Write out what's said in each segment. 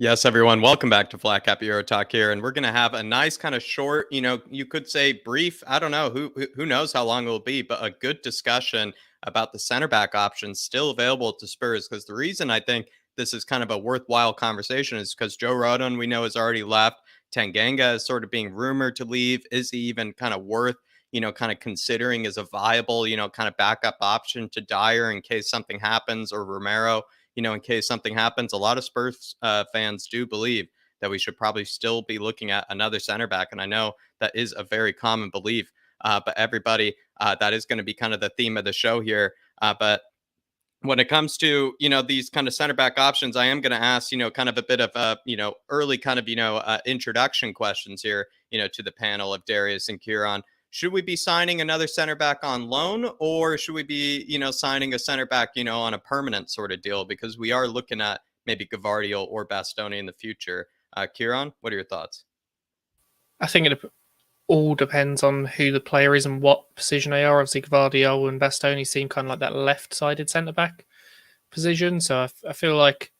Yes, everyone. Welcome back to Flat Cap Euro Talk here, and we're going to have a nice kind of short, you could say brief. I don't know who knows how long it will be, but a good discussion about the center back options still available to Spurs. Because the reason I think this is kind of a worthwhile conversation is because Joe Rodon we know has already left. Tanganga is sort of being rumored to leave. Is he even kind of worth kind of considering as a viable kind of backup option to Dyer in case something happens, or Romero? In case something happens. A lot of Spurs fans do believe that we should probably still be looking at another center back. And I know that is a very common belief, but everybody, that is going to be kind of the theme of the show here. But when it comes to, these kind of center back options, I am going to ask, kind of a bit of, early kind of, introduction questions here, to the panel of Darius and Kieran. Should we be signing another center back on loan, or should we be, signing a center back, on a permanent sort of deal? Because we are looking at maybe Gavardio or Bastoni in the future. Kieran, what are your thoughts? I think it all depends on who the player is and what position they are. Obviously, Gavardio and Bastoni seem kind of like that left-sided centre back position. So I feel like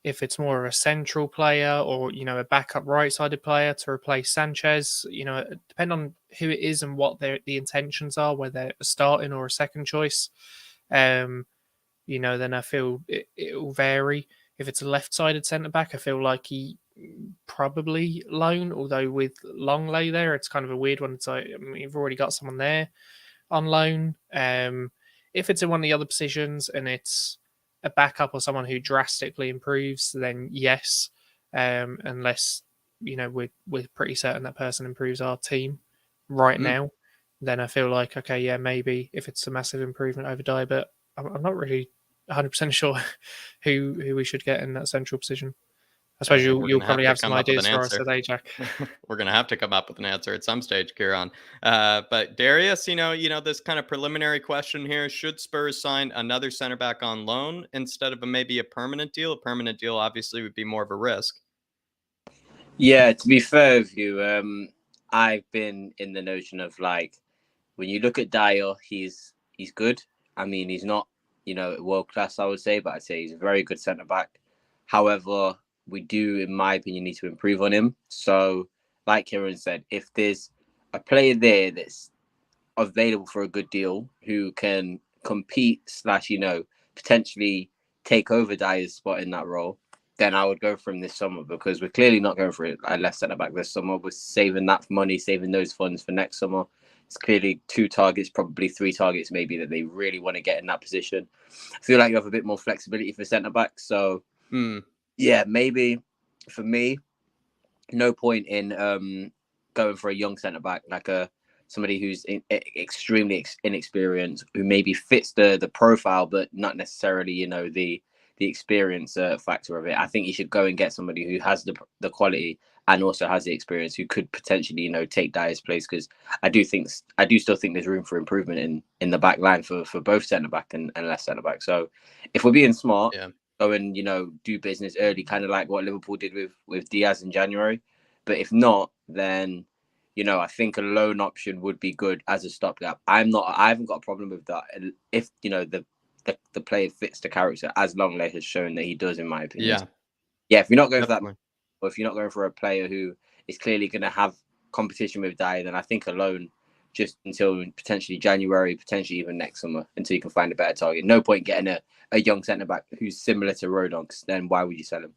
if it's more of a central player or a backup right-sided player to replace Sanchez, depend on who it is and what the intentions are, whether they're a starting or a second choice. Then I feel it will vary. If it's a left-sided centre back, I feel like he probably loan. Although with Longley there, it's kind of a weird one. It's like you've already got someone there on loan. If it's in one of the other positions and it's a backup or someone who drastically improves, then yes. Unless we're pretty certain that person improves our team right now, then I feel like okay, yeah, maybe if it's a massive improvement over Dyer, but I'm not really 100% sure who we should get in that central position. I suppose I think we're you'll going to have probably to have some come up with an ideas for us answer. today, Jack. We're going to have to come up with an answer at some stage, Kieran. But Darius, this kind of preliminary question here: should Spurs sign another center back on loan instead of maybe a permanent deal? A permanent deal obviously would be more of a risk. Yeah, to be fair with you, I've been in the notion of like when you look at Dyer, he's good. I mean, he's not world class, I would say, but I'd say he's a very good centre back. However, we do, in my opinion, need to improve on him. So, like Kieran said, if there's a player there that's available for a good deal who can compete slash potentially take over Dyer's spot in that role, then I would go for him this summer, because we're clearly not going for a left centre back this summer. We're saving that money, saving those funds for next summer. It's clearly 2 targets, probably 3 targets maybe, that they really want to get in that position. I feel like you have a bit more flexibility for centre back. So yeah, maybe for me, no point in going for a young centre back, like somebody who's extremely inexperienced, who maybe fits the profile, but not necessarily the experience factor of it. I think you should go and get somebody who has the quality and also has the experience, who could potentially take Dyer's place, because I do still think there's room for improvement in the back line for both centre back and left centre back. So if we're being smart, go and do business early, kind of like what Liverpool did with Diaz in January. But if not, then I think a loan option would be good as a stopgap. I haven't got a problem with that if the player fits the character, as Longley has shown that he does, in my opinion. Yeah. If you're not going for that, or if you're not going for a player who is clearly going to have competition with Dyer, then I think a loan just until potentially January, potentially even next summer, until you can find a better target. No point getting a young centre back who's similar to Rodon, because then why would you sell him?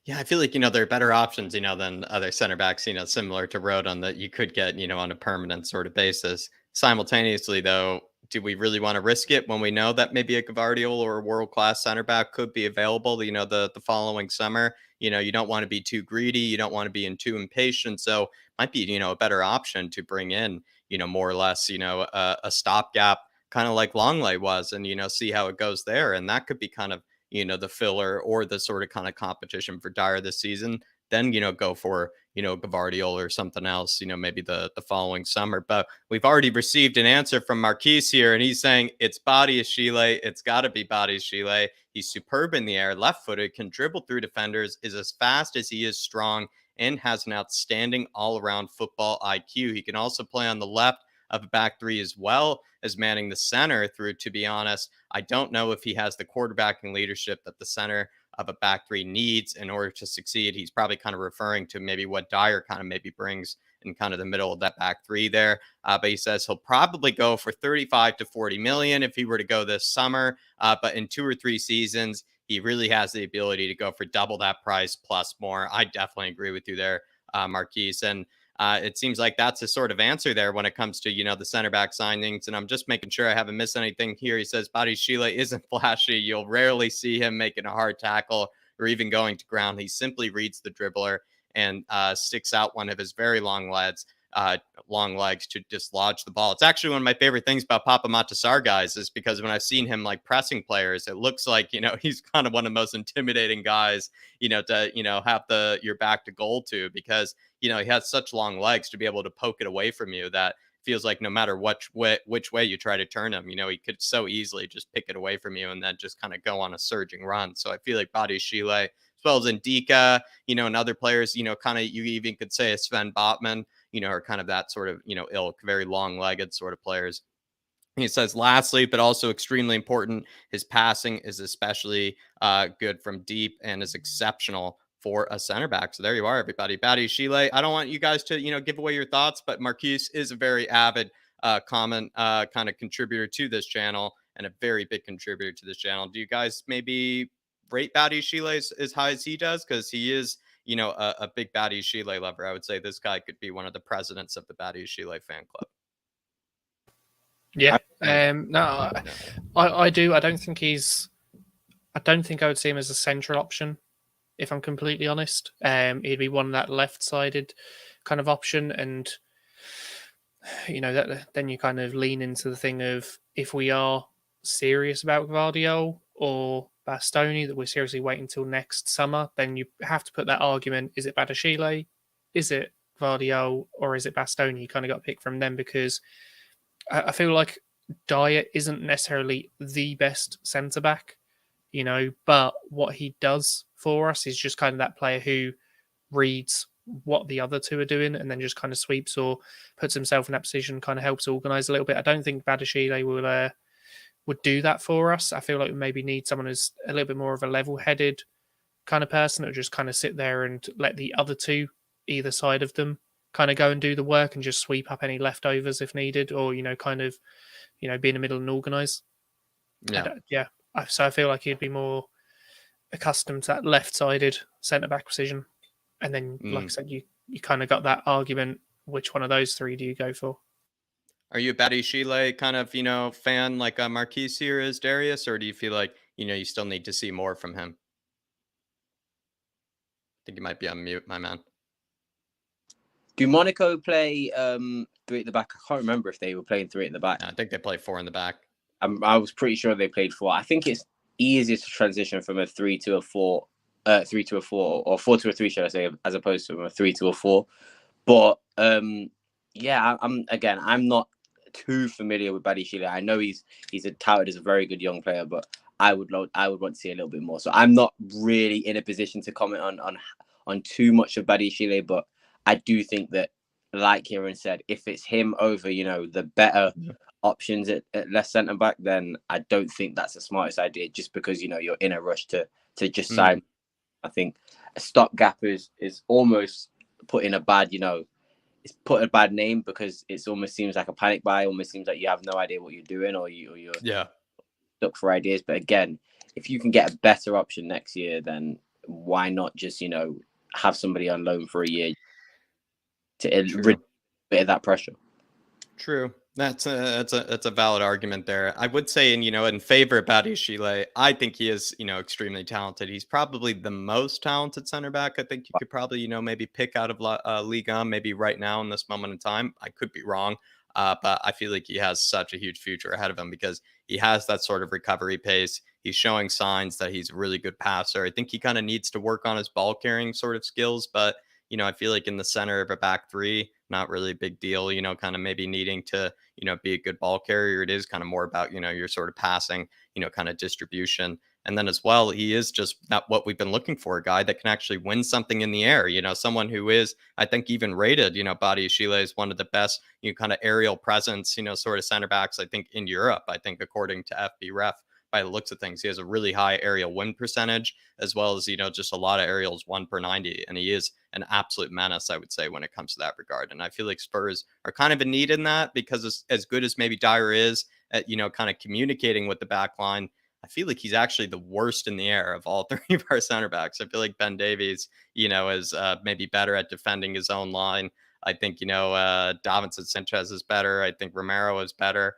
Yeah, I feel like, there are better options, than other center backs, similar to Rodon that you could get, on a permanent sort of basis. Simultaneously, though, do we really want to risk it when we know that maybe a Gavardio or a world-class center back could be available, the following summer? You don't want to be too greedy. You don't want to be too impatient. So might be, a better option to bring in, more or less, a stopgap, kind of like Longley was, and, see how it goes there. And that could be kind of, the filler or the sort of kind of competition for Dyer this season, then, go for, Gavardiol or something else, maybe the following summer. But we've already received an answer from Marquise here, and he's saying it's Badiashile. It's got to be Badiashile. He's superb in the air, left-footed, can dribble through defenders, is as fast as he is strong, and has an outstanding all-around football IQ. He can also play on the left of a back three as well as manning the center through. To be honest, I don't know if he has the quarterbacking leadership that the center of a back three needs in order to succeed. He's probably kind of referring to maybe what Dyer kind of maybe brings in kind of the middle of that back three there. But he says he'll probably go for 35 to 40 million if he were to go this summer. But in 2 or 3 seasons, he really has the ability to go for double that price plus more. I definitely agree with you there, Marquise. And it seems like that's a sort of answer there when it comes to, the center back signings. And I'm just making sure I haven't missed anything here. He says Badiashile isn't flashy. You'll rarely see him making a hard tackle or even going to ground. He simply reads the dribbler and sticks out one of his very long legs to dislodge the ball. It's actually one of my favorite things about Papa Matasar, guys, is because when I've seen him like pressing players, it looks like, he's kind of one of the most intimidating guys, to, have your back to goal to, because, he has such long legs to be able to poke it away from you that feels like no matter which way you try to turn him, he could so easily just pick it away from you and then just kind of go on a surging run. So I feel like Badiashile, as well as Ndika, and other players, kind of, you even could say a Sven Botman, are kind of that sort of, ilk, very long-legged sort of players. He says, lastly, but also extremely important, his passing is especially good from deep and is exceptional for a center back. So there you are, everybody. Badiashile, I don't want you guys to, give away your thoughts, but Marquise is a very avid comment kind of contributor to this channel and a very big contributor to this channel. Do you guys maybe rate Badiashile as high as he does? Because he is, a big Badiashile lover. I would say this guy could be one of the presidents of the Badiashile fan club. Yeah. No, I do. I don't think I would see him as a central option, if I'm completely honest. He'd be one that left-sided kind of option, and then you kind of lean into the thing of, if we are serious about Gvardiol or Bastoni, that we're seriously waiting until next summer, then you have to put that argument: is it Badiashile, is it Gvardiol, or is it Bastoni? You kind of got to pick from them, because I feel like Dyer isn't necessarily the best centre back, but what he does for us is just kind of that player who reads what the other two are doing and then just kind of sweeps or puts himself in that position, kind of helps organise a little bit. I don't think Badiashile would do that for us. I feel like we maybe need someone who's a little bit more of a level-headed kind of person that would just kind of sit there and let the other two, either side of them, kind of go and do the work and just sweep up any leftovers if needed, or, kind of, be in the middle and organise. Yeah. So I feel like he'd be more accustomed to that left-sided centre-back position. And then, like I said, you kind of got that argument, which one of those three do you go for? Are you a Badiashile kind of, fan like Marquise here is, Darius? Or do you feel like, you still need to see more from him? I think you might be on mute, my man. Do Monaco play 3 at the back? I can't remember if they were playing 3 at the back. I think they play 4 in the back. I was pretty sure they played 4. I think it's easier to transition from a 3 to a 4, 3 to a 4, or 4 to a 3, should I say, as opposed to a 3 to a 4. But yeah, I'm not too familiar with Badiashile. I know he's touted as a very good young player, but I would want to see a little bit more. So I'm not really in a position to comment on too much of Badiashile, but I do think that, like Kieran said, if it's him over, the better options at left centre back, then I don't think that's the smartest idea, just because, you're in a rush to just sign. I think a stopgap is almost put in a bad, it's put a bad name, because it almost seems like a panic buy. Almost seems like you have no idea what you're doing, or you're stuck for ideas. But again, if you can get a better option next year, then why not just, have somebody on loan for a year to rid a bit of that pressure? True. That's a valid argument there. I would say, in favor of Badiashile, I think he is, extremely talented. He's probably the most talented center back I think you could probably, maybe pick out of Liga, maybe right now in this moment in time. I could be wrong, but I feel like he has such a huge future ahead of him, because he has that sort of recovery pace. He's showing signs that he's a really good passer. I think he kind of needs to work on his ball carrying sort of skills, but I feel like in the center of a back three, not really a big deal, kind of maybe needing to, be a good ball carrier. It is kind of more about, your sort of passing, kind of distribution. And then as well, he is just not what we've been looking for, a guy that can actually win something in the air, someone who is, I think, even rated, Badiashile is one of the best, kind of aerial presence, sort of center backs, I think, in Europe, I think, according to FB Ref. by the looks of things. He has a really high aerial win percentage, as well as, just a lot of aerials 1/90. And he is an absolute menace, I would say, when it comes to that regard. And I feel like Spurs are kind of in need in that, because as good as maybe Dyer is at, kind of communicating with the back line, I feel like he's actually the worst in the air of all three of our center backs. I feel like Ben Davies, is maybe better at defending his own line. I think, Davinson Sanchez is better. I think Romero is better.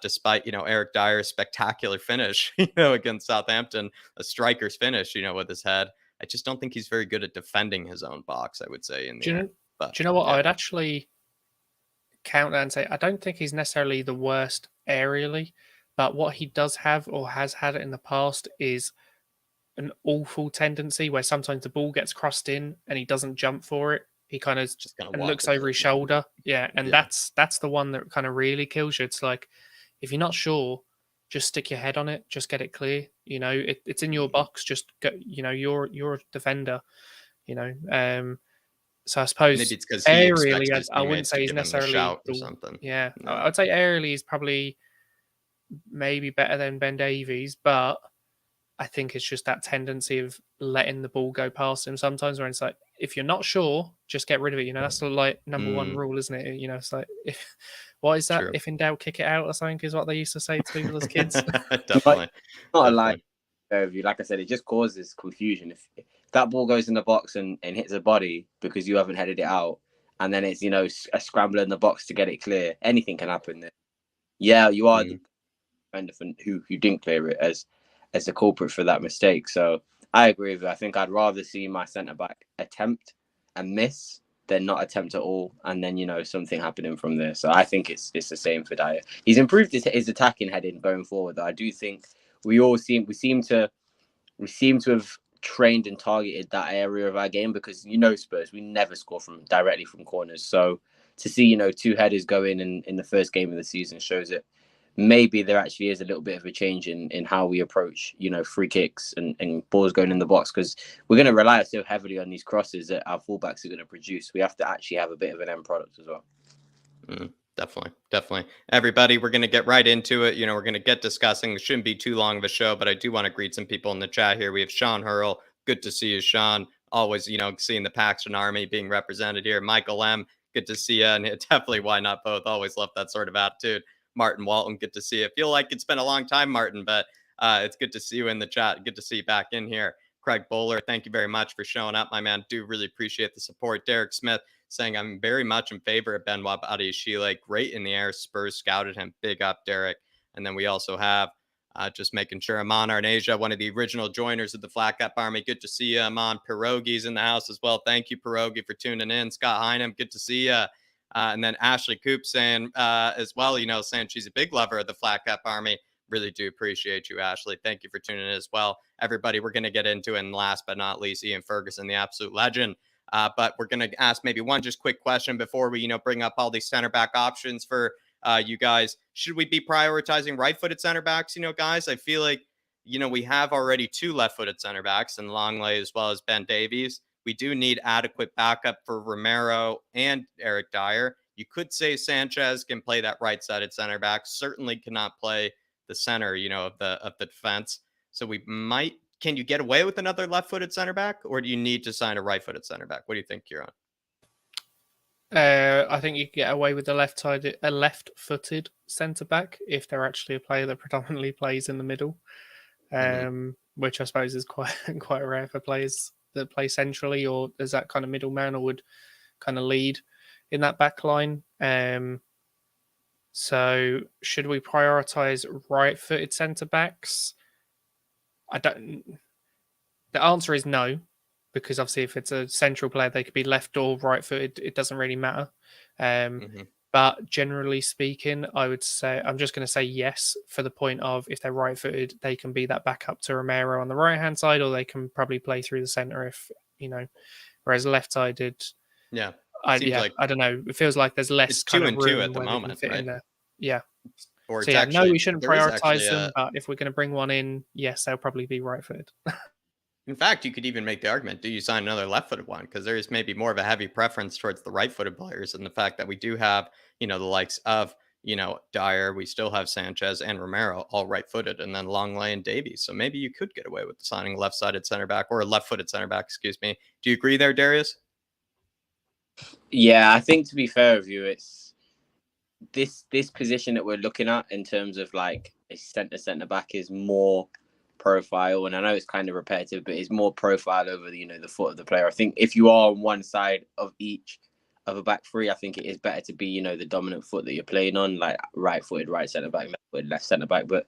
Despite, Eric Dyer's spectacular finish, against Southampton, a striker's finish, with his head. I just don't think he's very good at defending his own box, I would say, in the air. But, do you know what? yeah. I'd actually count that and say I don't think he's necessarily the worst aerially, but what he does have or has had in the past is an awful tendency where sometimes the ball gets crossed in and he doesn't jump for it. He kind of Just kind and of looks over his shoulder. Yeah, and Yeah. that's the one that kind of really kills you. It's like, if you're not sure, just stick your head on it. Just get it clear. It's in your box. Just go. You're a defender. So I suppose Maybe it's because he aerially, expects his I wouldn't teammates say to he's give him a necessarily shout or something. Yeah, No. I'd say aerially is probably maybe better than Ben Davies, but I think it's just that tendency of letting the ball go past him sometimes, where it's like, if you're not sure, just get rid of it. That's the number one rule, isn't it? It's like, what is that? True. If in doubt, kick it out or something, is what they used to say to people as kids. Definitely. Not a lie. Like I said, it just causes confusion. If that ball goes in the box and hits a body because you haven't headed it out, and then it's a scramble in the box to get it clear, anything can happen there. Yeah, you are the defender who didn't clear it as the culprit for that mistake. So I agree with you. I think I'd rather see my centre back attempt and miss than not attempt at all, and then something happening from there. So I think it's the same for Dyer. He's improved his attacking heading going forward, though. I do think we seem to have trained and targeted that area of our game, because Spurs, we never score directly from corners. So to see 2 headers go in the first game of the season shows that maybe there actually is a little bit of a change in how we approach free kicks and balls going in the box, because we're going to rely so heavily on these crosses that our fullbacks are going to produce. We have to actually have a bit of an end product as well. Definitely. Everybody, we're going to get right into it. We're going to get discussing. It shouldn't be too long of a show, but I do want to greet some people in the chat here. We have Sean Hurl. Good to see you, Sean. Always, seeing the Paxton Army being represented here. Michael M. Good to see you. And definitely, why not both? Always love that sort of attitude. Martin Walton, good to see you. I feel like it's been a long time, Martin, but it's good to see you in the chat. Good to see you back in here. Craig Bowler, thank you very much for showing up, my man. Do really appreciate the support. Derek Smith saying, I'm very much in favor of Benoit Badiashile. Great in the air. Spurs scouted him. Big up, Derek. And then we also have, just making sure, Aman Arnasia, one of the original joiners of the Flat Cap Army. Good to see you, Aman. Pierogi's in the house as well. Thank you, Pierogi, for tuning in. Scott Heinem, good to see you. And then Ashley Coop saying as well, saying she's a big lover of the Flat Cap Army. Really do appreciate you, Ashley. Thank you for tuning in as well. Everybody, we're going to get into it. And last but not least, Ian Ferguson, the absolute legend. But we're going to ask maybe one just quick question before we, bring up all these center back options for you guys. Should we be prioritizing right-footed center backs, guys? I feel like, we have already 2 left-footed center backs in Longley as well as Ben Davies. We do need adequate backup for Romero and Eric Dyer. You could say Sanchez can play that right-sided center back. Certainly cannot play the center, of the defense. So can you get away with another left-footed center back, or do you need to sign a right-footed center back? What do you think, Kieran? I think you can get away with a left-footed centre back if they're actually a player that predominantly plays in the middle, which I suppose is quite rare for players that play centrally, or as that kind of middleman, or would kind of lead in that back line. So should we prioritize right-footed centre backs? The answer is no, because obviously if it's a central player, they could be left or right-footed. It doesn't really matter. But generally speaking, I would say, I'm just going to say yes, for the point of, if they're right-footed, they can be that backup to Romero on the right-hand side, or they can probably play through the centre if, whereas left-sided, I don't know. It feels like there's less kind of room at the moment, fit right? In there. Yeah. Or So no, we shouldn't prioritize them, but if we're going to bring one in, yes, they'll probably be right-footed. In fact, you could even make the argument, do you sign another left-footed one? Because there's maybe more of a heavy preference towards the right-footed players, and the fact that we do have, the likes of, Dyer, we still have Sanchez and Romero, all right-footed, and then Longley and Davies. So maybe you could get away with signing a left-sided center back, or a left-footed center back, excuse me. Do you agree there, Darius? Yeah, I think, to be fair with you, it's this position that we're looking at in terms of like a centre back is more profile, and I know it's kind of repetitive, but it's more profile over the foot of the player. I think if you are on one side of each of a back three, I think it is better to be the dominant foot that you're playing on, like right-footed right centre back, left-footed left centre back. But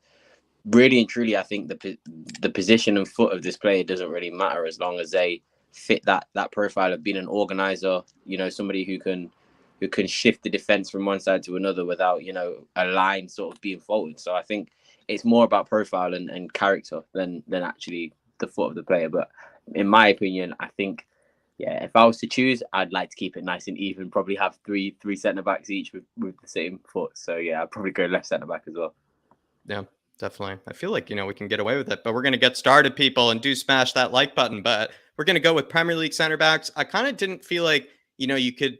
really and truly, I think the position and foot of this player doesn't really matter as long as they fit that profile of being an organizer, somebody who can shift the defense from one side to another without a line sort of being faulted. So I think it's more about profile and character than actually the foot of the player. But in my opinion, I think, yeah, if I was to choose, I'd like to keep it nice and even, probably have three centre backs each with the same foot. So yeah, I'd probably go left centre back as well. Yeah, definitely. I feel like, we can get away with it, but we're going to get started, people, and do smash that like button. But we're going to go with Premier League center backs. I kind of didn't feel like, you could,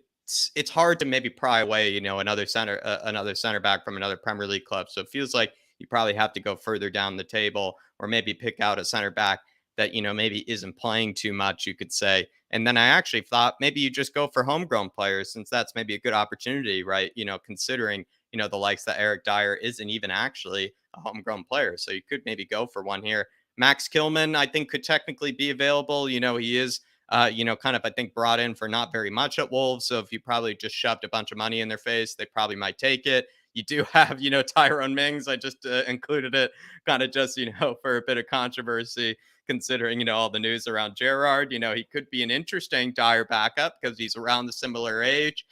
it's hard to maybe pry away, another center back from another Premier League club. So it feels like you probably have to go further down the table, or maybe pick out a center back that, maybe isn't playing too much, you could say. And then I actually thought maybe you just go for homegrown players, since that's maybe a good opportunity, right? Considering, the likes that Eric Dyer isn't even actually a homegrown player. So you could maybe go for one here. Max Kilman, I think, could technically be available. He is, kind of, I think, brought in for not very much at Wolves. So if you probably just shoved a bunch of money in their face, they probably might take it. You do have, Tyrone Mings. I just included it kind of just, for a bit of controversy, considering, all the news around Gerrard. He could be an interesting Dyer backup because he's around the similar age.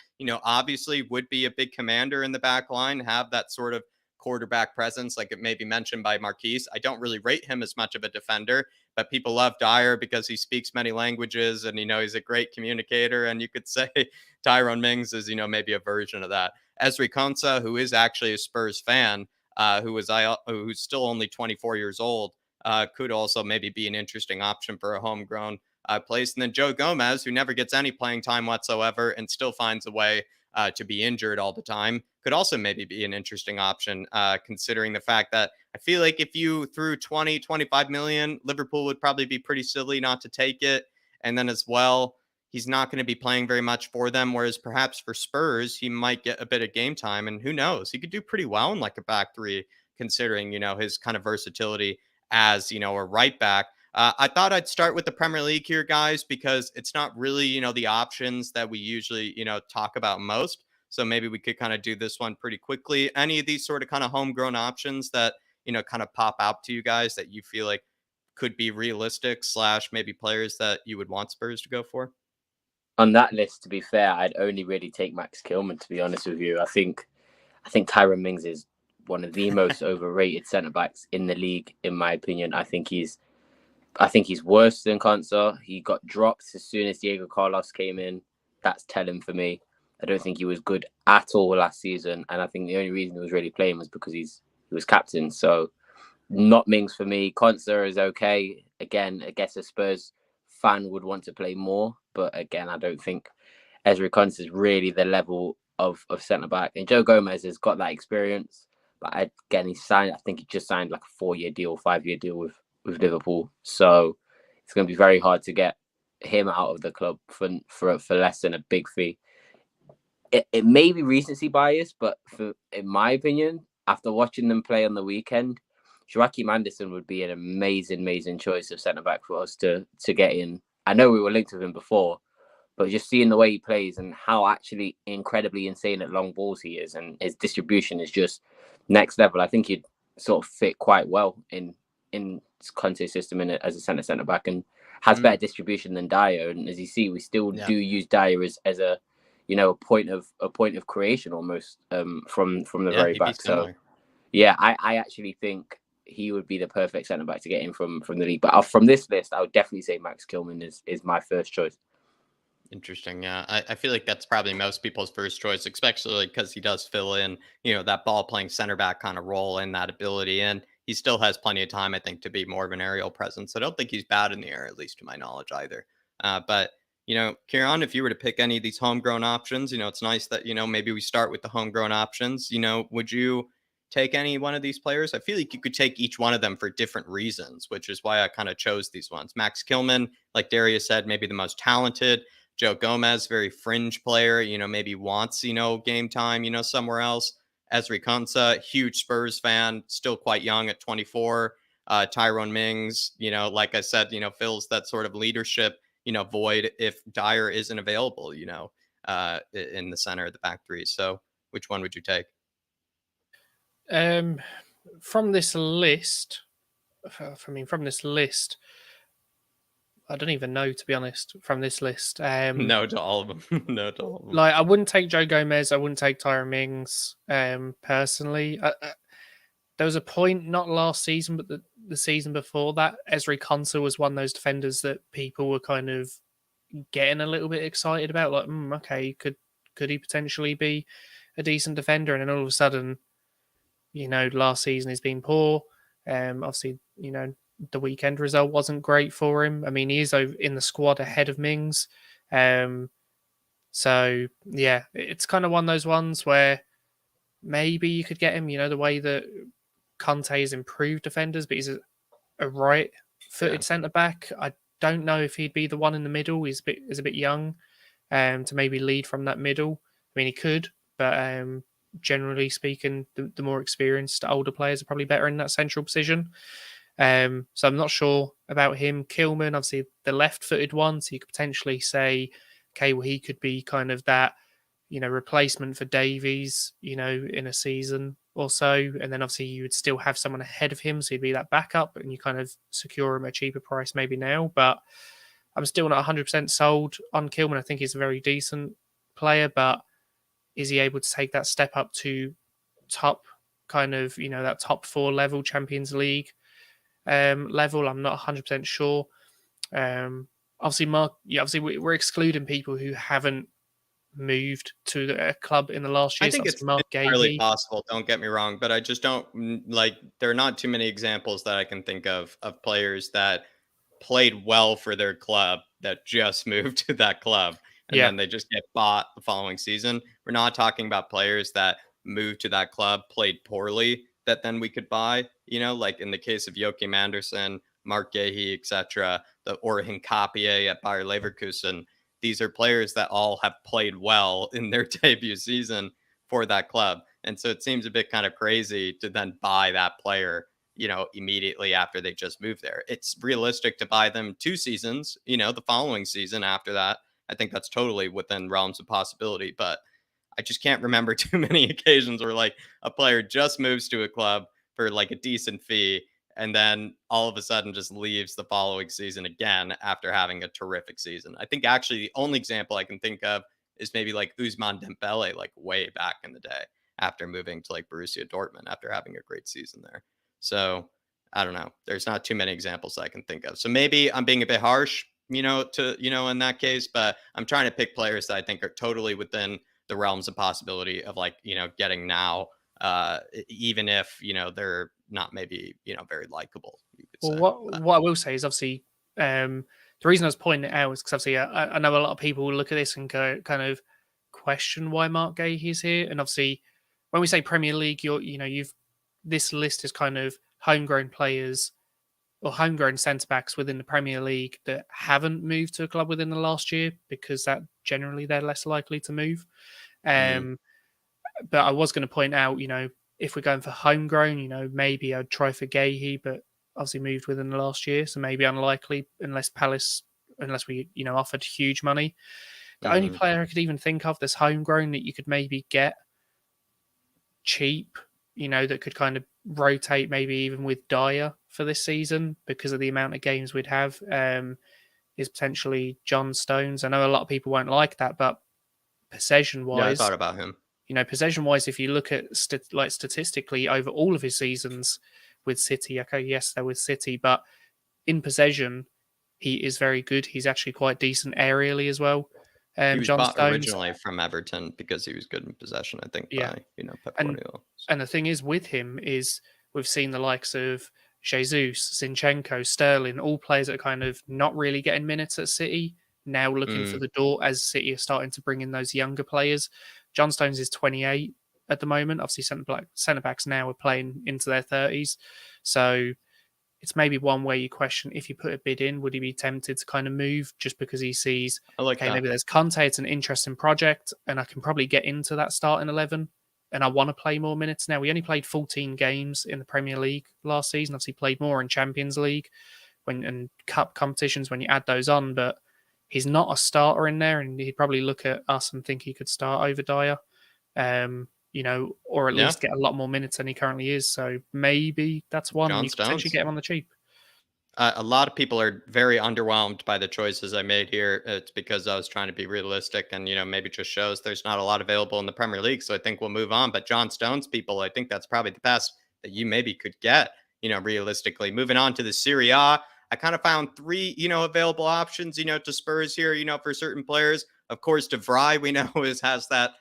Obviously would be a big commander in the back line, have that sort of quarterback presence, like it may be mentioned by Marquise. I don't really rate him as much of a defender, but people love Dyer because he speaks many languages and, he's a great communicator. And you could say Tyrone Mings is, maybe a version of that. Esri Konsa, who is actually a Spurs fan, who's still only 24 years old, could also maybe be an interesting option for a homegrown place. And then Joe Gomez, who never gets any playing time whatsoever and still finds a way to be injured all the time, could also maybe be an interesting option, considering the fact that I feel like if you threw 20, 25 million, Liverpool would probably be pretty silly not to take it. And then as well, he's not going to be playing very much for them, whereas perhaps for Spurs, he might get a bit of game time. And who knows, he could do pretty well in like a back three, considering, his kind of versatility as, a right back. I thought I'd start with the Premier League here, guys, because it's not really, the options that we usually, talk about most. So maybe we could kind of do this one pretty quickly. Any of these sort of kind of homegrown options that, kind of pop out to you guys that you feel like could be realistic / maybe players that you would want Spurs to go for? On that list, to be fair, I'd only really take Max Kilman, to be honest with you. I think Tyrone Mings is one of the most overrated centre backs in the league, in my opinion. I think he's worse than Konsa. He got dropped as soon as Diego Carlos came in. That's telling for me. I don't think he was good at all last season, and I think the only reason he was really playing was because he was captain. So not Mings for me. Konsa is okay. Again, I guess a Spurs fan would want to play more, but again, I don't think Ezri Konsa is really the level of centre back. And Joe Gomez has got that experience, but again, I think he just signed like a 4-year deal, 5-year deal with Liverpool. So it's going to be very hard to get him out of the club for less than a big fee. It may be recency bias, but in my opinion, after watching them play on the weekend, Joachim Anderson would be an amazing choice of centre back for us to get in. I know we were linked with him before, but just seeing the way he plays and how actually incredibly insane at long balls he is, and his distribution is just next level. I think he'd sort of fit quite well in Conte's system as a centre back, and has better distribution than Dyer. And as you see, we still do use Dyer as a a point of creation almost from the very back. So yeah, I actually think he would be the perfect centre back to get in from the league. But from this list, I would definitely say Max Kilman is my first choice. Interesting. Yeah, I feel like that's probably most people's first choice, especially because he does fill in, that ball playing center back kind of role and that ability. And he still has plenty of time, I think, to be more of an aerial presence. I don't think he's bad in the air, at least to my knowledge either. But, Kieran, if you were to pick any of these homegrown options, it's nice that, maybe we start with the homegrown options. Would you take any one of these players? I feel like you could take each one of them for different reasons, which is why I kind of chose these ones. Max Kilman, like Darius said, maybe the most talented. Joe Gomez, very fringe player, maybe wants, game time, somewhere else. Ezri Konsa, huge Spurs fan, still quite young at 24. Tyrone Mings, like I said, fills that sort of leadership, void if Dyer isn't available, in the center of the back three. So which one would you take? From this list, I don't even know, to be honest, from this list. No to all of them. No to all of them. Like, I wouldn't take Joe Gomez. I wouldn't take Tyrone Mings, personally. There was a point, not last season, but the season before that, Ezri Konsa was one of those defenders that people were kind of getting a little bit excited about. Like, okay, could he potentially be a decent defender? And then all of a sudden, last season he's been poor. Obviously, the weekend result wasn't great for him. I mean, he is in the squad ahead of Mings. So, yeah, it's kind of one of those ones where maybe you could get him, the way that Conte has improved defenders, but he's a right-footed centre-back. I don't know if he'd be the one in the middle. He's a bit young to maybe lead from that middle. I mean, he could, but generally speaking, the more experienced older players are probably better in that central position. So I'm not sure about him. Kilman, obviously the left-footed one, so you could potentially say, okay, well, he could be kind of that, replacement for Davies, in a season or so. And then obviously you would still have someone ahead of him, so he'd be that backup, and you kind of secure him at a cheaper price maybe now. But I'm still not 100% sold on Kilman. I think he's a very decent player, but is he able to take that step up to top kind of, that top 4 level Champions League level? I'm not 100% sure. Obviously, we're excluding people who haven't moved to a club in the last year. I think it's entirely possible, don't get me wrong, but I just don't there are not too many examples that I can think of players that played well for their club that just moved to that club and then they just get bought the following season. We're not talking about players that moved to that club, played poorly, that then we could buy, like in the case of Joachim Andersen, Mark Gahey, etc., or Hincapie at Bayer Leverkusen. These are players that all have played well in their debut season for that club. And so it seems a bit kind of crazy to then buy that player, immediately after they just moved there. It's realistic to buy them 2 seasons, the following season after that. I think that's totally within realms of possibility, but I just can't remember too many occasions where like a player just moves to a club for like a decent fee and then all of a sudden just leaves the following season again after having a terrific season. I think actually the only example I can think of is maybe like Ousmane Dembele, like way back in the day after moving to like Borussia Dortmund after having a great season there. So I don't know. There's not too many examples I can think of. So maybe I'm being a bit harsh, in that case, but I'm trying to pick players that I think are totally within the realms of possibility of like, getting now, even if, they're not maybe, very likable. What I will say is obviously the reason I was pointing it out is because obviously I know a lot of people will look at this and go, kind of question why Mark Gahey is here. And obviously when we say Premier League, this list is kind of homegrown players or homegrown centre-backs within the Premier League that haven't moved to a club within the last year, because that generally they're less likely to move. But I was going to point out, if we're going for homegrown, maybe I'd try for Gahey, but obviously moved within the last year, so maybe unlikely unless we, offered huge money. The only player I could even think of that's homegrown that you could maybe get cheap, that could kind of rotate maybe even with Dyer for this season because of the amount of games we'd have, is potentially John Stones. I know a lot of people won't like that, but possession-wise... Yeah, I thought about him. Possession-wise, if you look at statistically over all of his seasons with City, okay, yes, they're with City, but in possession, he is very good. He's actually quite decent aerially as well. He was John bought Stones, originally from Everton because he was good in possession, I think, by, Pep Guardiola. And the thing is with him is we've seen the likes of Jesus, Zinchenko, Sterling, all players that are kind of not really getting minutes at City, now looking for the door as City are starting to bring in those younger players. John Stones is 28 at the moment. Obviously, centre backs now are playing into their 30s. So it's maybe one where you question, if you put a bid in, would he be tempted to kind of move just because he sees, okay, maybe there's Conte, it's an interesting project, and I can probably get into that starting 11, and I want to play more minutes now. We only played 14 games in the Premier League last season. Obviously, played more in Champions League and cup competitions when you add those on, but he's not a starter in there, and he'd probably look at us and think he could start over Dyer. Or at least get a lot more minutes than he currently is. So maybe that's one, and you could potentially get him on the cheap. A lot of people are very underwhelmed by the choices I made here. It's because I was trying to be realistic and, maybe just shows there's not a lot available in the Premier League. So I think we'll move on. But John Stones people, I think that's probably the best that you maybe could get, realistically. Moving on to the Serie A, I kind of found 3, available options, to Spurs here, for certain players. Of course, De Vrij, we know, has that,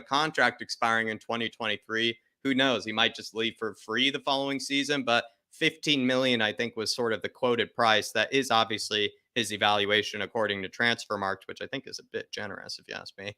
contract expiring in 2023. Who knows? He might just leave for free the following season, but 15 million, I think, was sort of the quoted price. That is obviously his evaluation according to Transfermarkt, which I think is a bit generous, if you ask me.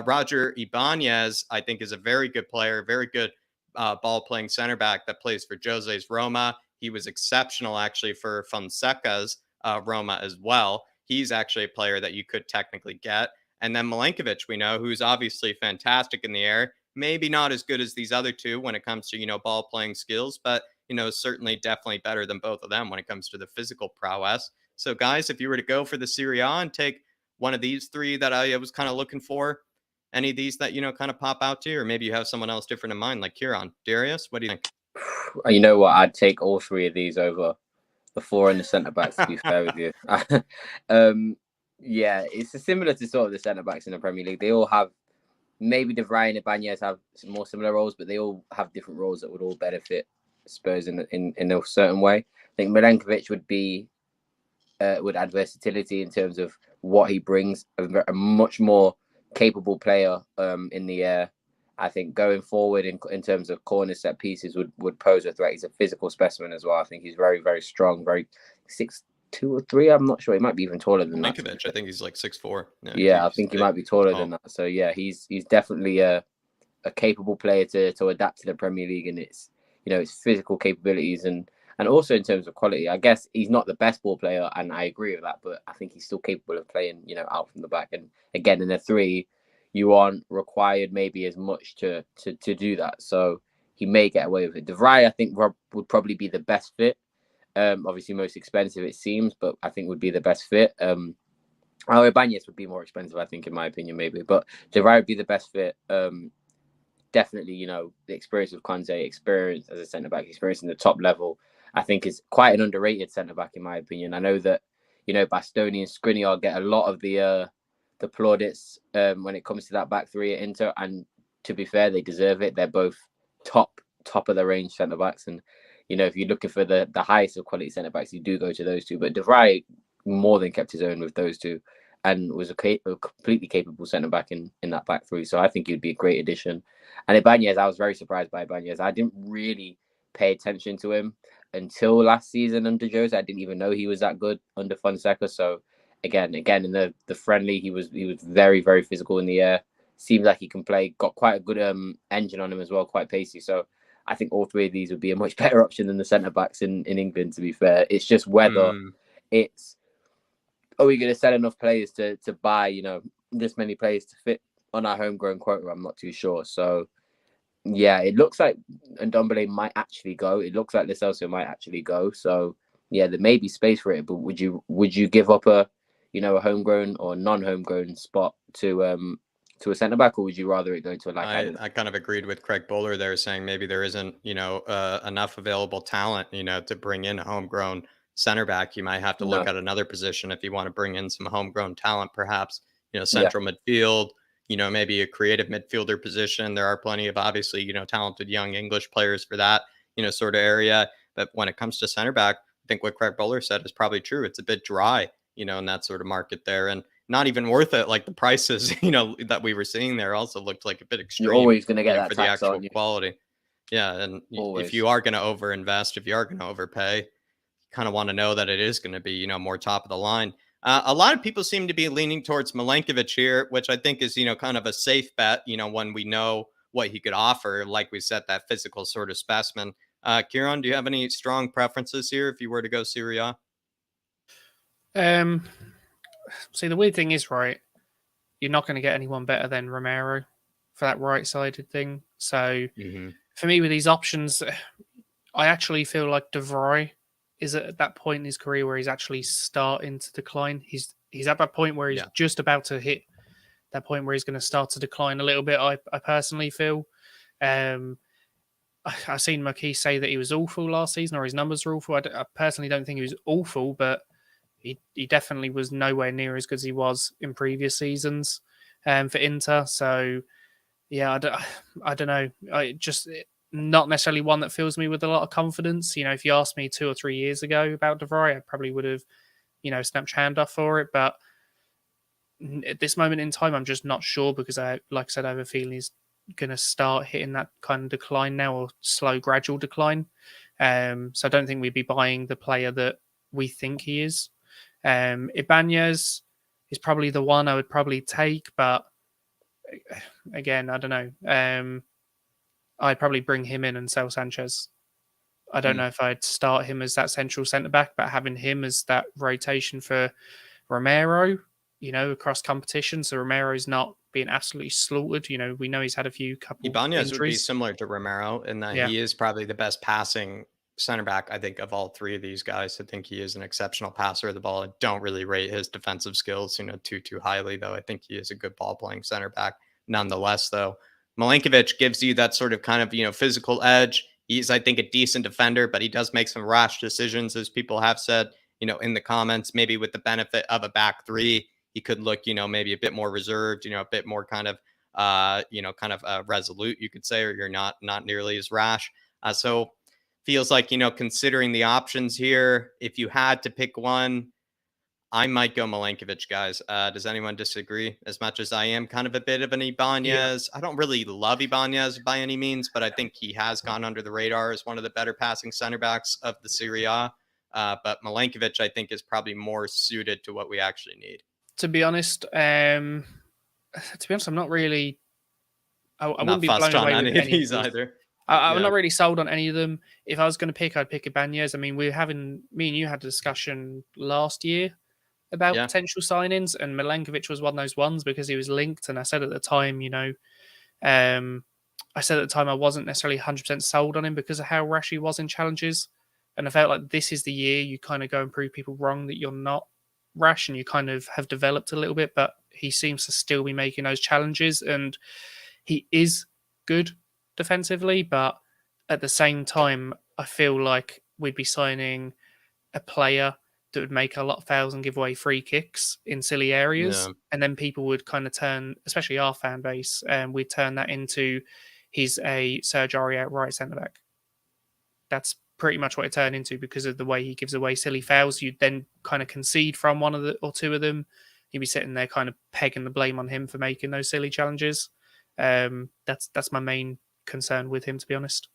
Roger Ibanez, I think, is a very good player, very good ball-playing center back that plays for Jose's Roma. He was exceptional, actually, for Fonseca's Roma as well. He's actually a player that you could technically get. And then Milenkovic, we know, who's obviously fantastic in the air. Maybe not as good as these other two when it comes to, ball-playing skills, but certainly definitely better than both of them when it comes to the physical prowess. So, guys, if you were to go for the Serie A and take one of these 3 that I was kind of looking for, any of these that, kind of pop out to you, or maybe you have someone else different in mind, like Kieran. Darius, what do you think? You know what? I'd take all 3 of these over the 4 in the centre-backs, to be fair with you. Yeah, it's similar to sort of the centre-backs in the Premier League. They all have, maybe De Vrij and Ibanez have more similar roles, but they all have different roles that would all benefit Spurs in a certain way. I think Milenkovic would add versatility in terms of what he brings, a much more capable player in the air. I think going forward in terms of corner set pieces would pose a threat. He's a physical specimen as well. I think he's very, very strong, very 6'2" or 3. I'm not sure. He might be even taller than Milenkovic, I think he's like 6'4". Yeah, I think he might be taller than that. So yeah, he's definitely a capable player to adapt to the Premier League, and it's his physical capabilities and also in terms of quality. I guess he's not the best ball player, and I agree with that, but I think he's still capable of playing out from the back. And again, in a 3, you aren't required maybe as much to do that, so he may get away with it. De Vrij, I think, would probably be the best fit. Obviously most expensive, it seems, but I think would be the best fit. Ibanez would be more expensive, I think, in my opinion, maybe, but De Vrij would be the best fit. Definitely, the experience of Conte, experience as a centre back, experience in the top level, I think is quite an underrated centre back, in my opinion. I know that Bastoni and Skriniar get a lot of the plaudits when it comes to that back 3 at Inter, and to be fair, they deserve it. They're both top of the range centre backs, and if you're looking for the highest of quality centre backs, you do go to those 2. But De Vrij more than kept his own with those 2, and was a completely capable centre back in that back 3. So I think he would be a great addition. And Ibanez, I was very surprised by Ibanez. I didn't really pay attention to him until last season under Jose. I didn't even know he was that good under Fonseca. So again in the friendly, he was very, very physical in the air. Seems like he can play. Got quite a good engine on him as well, quite pacey. So I think all 3 of these would be a much better option than the centre backs in England. To be fair, it's just whether it's, are we going to sell enough players to buy this many players to fit on our homegrown quota? I'm not too sure. So yeah, it looks like Ndombele might actually go. It looks like Lo Celso might actually go. So yeah, there may be space for it. But would you give up a homegrown or non-homegrown spot to a centre back, or would you rather it go to I kind of agreed with Craig Bowler there, saying maybe there isn't enough available talent to bring in a homegrown center back. You might have to look at another position if you want to bring in some homegrown talent, perhaps central midfield, maybe a creative midfielder position. There are plenty of obviously talented young English players for that sort of area. But when it comes to center back, I think what Craig Bowler said is probably true. It's a bit dry in that sort of market there, and not even worth it. Like the prices that we were seeing there also looked like a bit extreme. You're always going to get that for tax, the actual quality. Yeah, and if you are going to overinvest, if you are going to overpay, kind of want to know that it is going to be more top of the line. A lot of people seem to be leaning towards Milenkovic here, which I think is, kind of a safe bet, when we know what he could offer. Like we said, that physical sort of specimen. Kieran, do you have any strong preferences here if you were to go Serie A? See, the weird thing is, right, you're not going to get anyone better than Romero for that right-sided thing. So Mm-hmm. for me, with these options, I actually feel like De Vrij is at that point in his career where he's actually starting to decline. He's at that point where he's just about to hit that point where he's going to start to decline a little bit. I personally feel. I've seen McKee say that he was awful last season, or his numbers were awful. I personally don't think he was awful, but he definitely was nowhere near as good as he was in previous seasons for Inter. So yeah, I don't know. I just not necessarily one that fills me with a lot of confidence. If you asked me 2 or 3 years ago about De Vrij, I probably would have, snapped your hand off for it. But at this moment in time, I'm just not sure because like I said, I have a feeling he's going to start hitting that kind of decline now, or slow, gradual decline. So I don't think we'd be buying the player that we think he is. Ibanez is probably the one I would probably take, but again, I don't know. I'd probably bring him in and sell Sanchez. I don't know if I'd start him as that central centre back, but having him as that rotation for Romero, across competition, so Romero's not being absolutely slaughtered. We know he's had a few couple Ibanez would be injuries. similar to Romero in that he is probably the best passing center back, I think, of all three of these guys. I think he is an exceptional passer of the ball. I don't really rate his defensive skills, too highly, though. I think he is a good ball playing center back. Nonetheless, though, Milenkovic gives you that sort of kind of, physical edge. He's, I think, a decent defender, but he does make some rash decisions, as people have said, in the comments. Maybe with the benefit of a back three, he could look, maybe a bit more reserved, a bit more kind of resolute, you could say, or you're not nearly as rash. So feels like, considering the options here, if you had to pick one, I might go Milenkovic, guys. Does anyone disagree? As much as I am kind of a bit of an Ibanez, I don't really love Ibanez by any means, but I think he has gone under the radar as one of the better passing center backs of the Serie A. But Milenkovic, I think, is probably more suited to what we actually need. To be honest, I'm not really. I wouldn't be blown away with any of these either. I'm not really sold on any of them. If I was going to pick, I'd pick Ibanez. I mean, me and you had a discussion last year about potential signings, and Milenkovic was one of those ones because he was linked. And I said at the time, I wasn't necessarily 100% sold on him because of how rash he was in challenges. And I felt like this is the year you kind of go and prove people wrong that you're not rash and you kind of have developed a little bit, but he seems to still be making those challenges, and he is good defensively, but at the same time, I feel like we'd be signing a player that would make a lot of fouls and give away free kicks in silly areas, and then people would kind of turn, especially our fan base, and we'd turn that into he's a Serge Aurier right centre back. That's pretty much what it turned into because of the way he gives away silly fouls. You'd then kind of concede from one of the or two of them. You'd be sitting there kind of pegging the blame on him for making those silly challenges. That's my main concern with him, to be honest.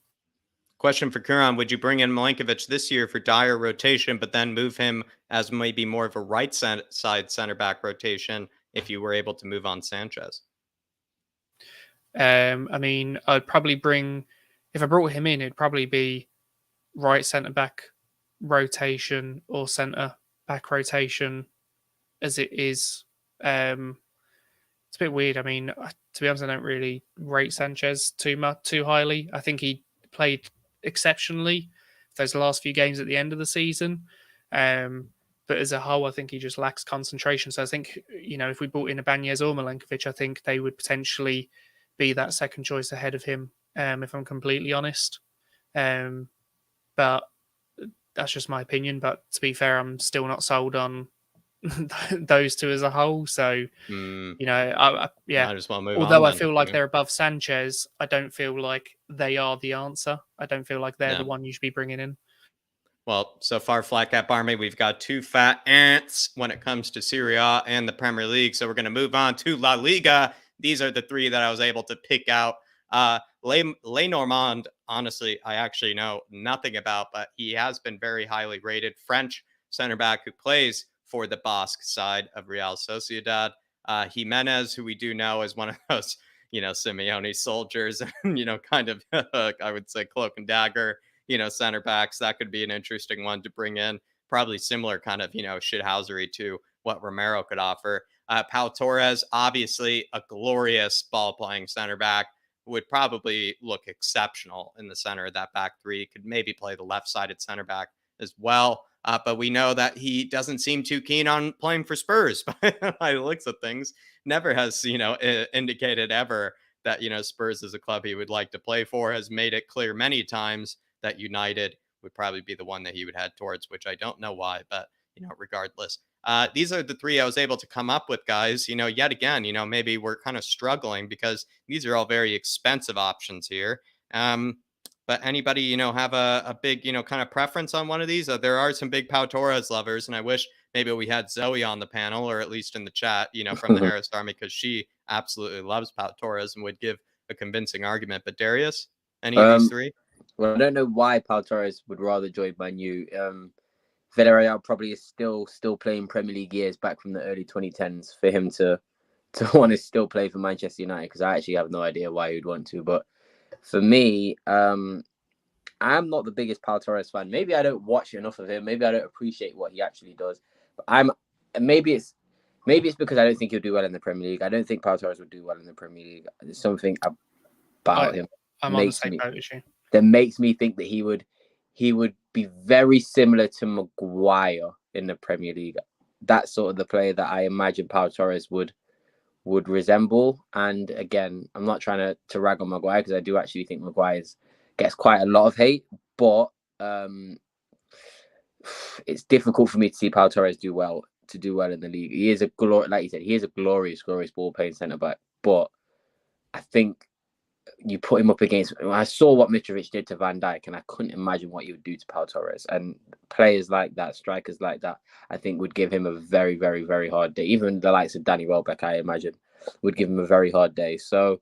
Question for Kuran: would you bring in Milenkovic this year for dire rotation, but then move him as maybe more of a right side center back rotation if you were able to move on Sanchez? I mean, I'd probably if I brought him in, it'd probably be right centre back rotation or centre back rotation as it is. It's a bit weird. I mean, to be honest, I don't really rate Sanchez too highly. I think he played exceptionally those last few games at the end of the season. But as a whole, I think he just lacks concentration. So I think, if we brought in Ibanez or Milenkovic, I think they would potentially be that second choice ahead of him, if I'm completely honest. But that's just my opinion. But to be fair, I'm still not sold on those two as a whole. So, I just want to move Although on, I feel like they're above Sanchez, I don't feel like they are the answer. I don't feel like they're the one you should be bringing in. Well, so far, Flat Cap Army, we've got two fat ants when it comes to Serie A and the Premier League. So we're going to move on to La Liga. These are the three that I was able to pick out. Lenormand, honestly, I actually know nothing about, but he has been very highly rated. French center back who plays for the Basque side of Real Sociedad. Jimenez, who we do know is one of those, Simeone soldiers, and, kind of, I would say, cloak and dagger, center backs. That could be an interesting one to bring in. Probably similar kind of, shithousery to what Romero could offer. Pau Torres, obviously a glorious ball playing center back, would probably look exceptional in the center of that back three. Could maybe play the left-sided center back as well. But we know that he doesn't seem too keen on playing for Spurs by the looks of things. Never has, indicated ever that, Spurs is a club he would like to play for. Has made it clear many times that United would probably be the one that he would head towards, which I don't know why, but, regardless. These are the three I was able to come up with, guys. Yet again, maybe we're kind of struggling because these are all very expensive options here. But anybody, have a big, kind of preference on one of these? There are some big Pau Torres lovers, and I wish maybe we had Zoe on the panel, or at least in the chat, from the Harris Army, because she absolutely loves Pau Torres and would give a convincing argument. But Darius, any of these three? Well, I don't know why Pau Torres would rather join Man U. Villarreal probably is still playing Premier League years back from the early 2010s for him to want to still play for Manchester United, because I actually have no idea why he'd want to. But for me, I'm not the biggest Pau Torres fan. Maybe I don't watch enough of him. Maybe I don't appreciate what he actually does. But maybe it's because I don't think he'll do well in the Premier League. I don't think Pau Torres would do well in the Premier League. There's something about him I'm on the same boat as you. That makes me think that he would be very similar to Maguire in the Premier League. That's sort of the player that I imagine Pau Torres would resemble. And again, I'm not trying to rag on Maguire, because I do actually think Maguire gets quite a lot of hate, but it's difficult for me to see Pau Torres do well in the league. He is like you said, he is a glorious ball playing centre back, but I think you put him up against. I saw what Mitrovic did to Van Dijk, and I couldn't imagine what he would do to Pau Torres. And players like that, strikers like that, I think would give him a very, very, very hard day. Even the likes of Danny Welbeck, I imagine, would give him a very hard day. So,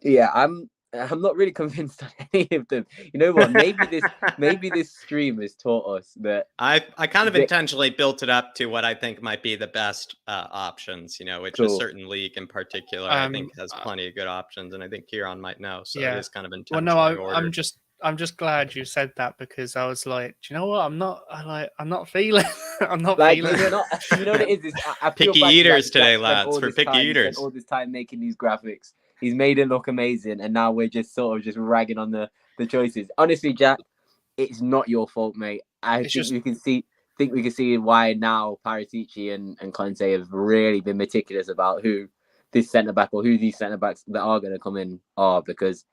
yeah, I'm not really convinced on any of them. You know what? Maybe this stream has taught us that I kind of intentionally built it up to what I think might be the best options. Which a certain league in particular I think has plenty of good options, and I think Kieran might know. So it is kind of intentionally ordered. I'm just glad you said that, because I was like, do you know what? I'm not feeling. I'm not like, feeling. You know what it is? I feel picky eaters today, lads. For picky eaters, all this time making these graphics. He's made it look amazing, and now we're just sort of just ragging on the choices. Honestly, Jack, it's not your fault, mate. We can see why now Paratici and Conte have really been meticulous about who this centre back or who these centre backs that are going to come in are, because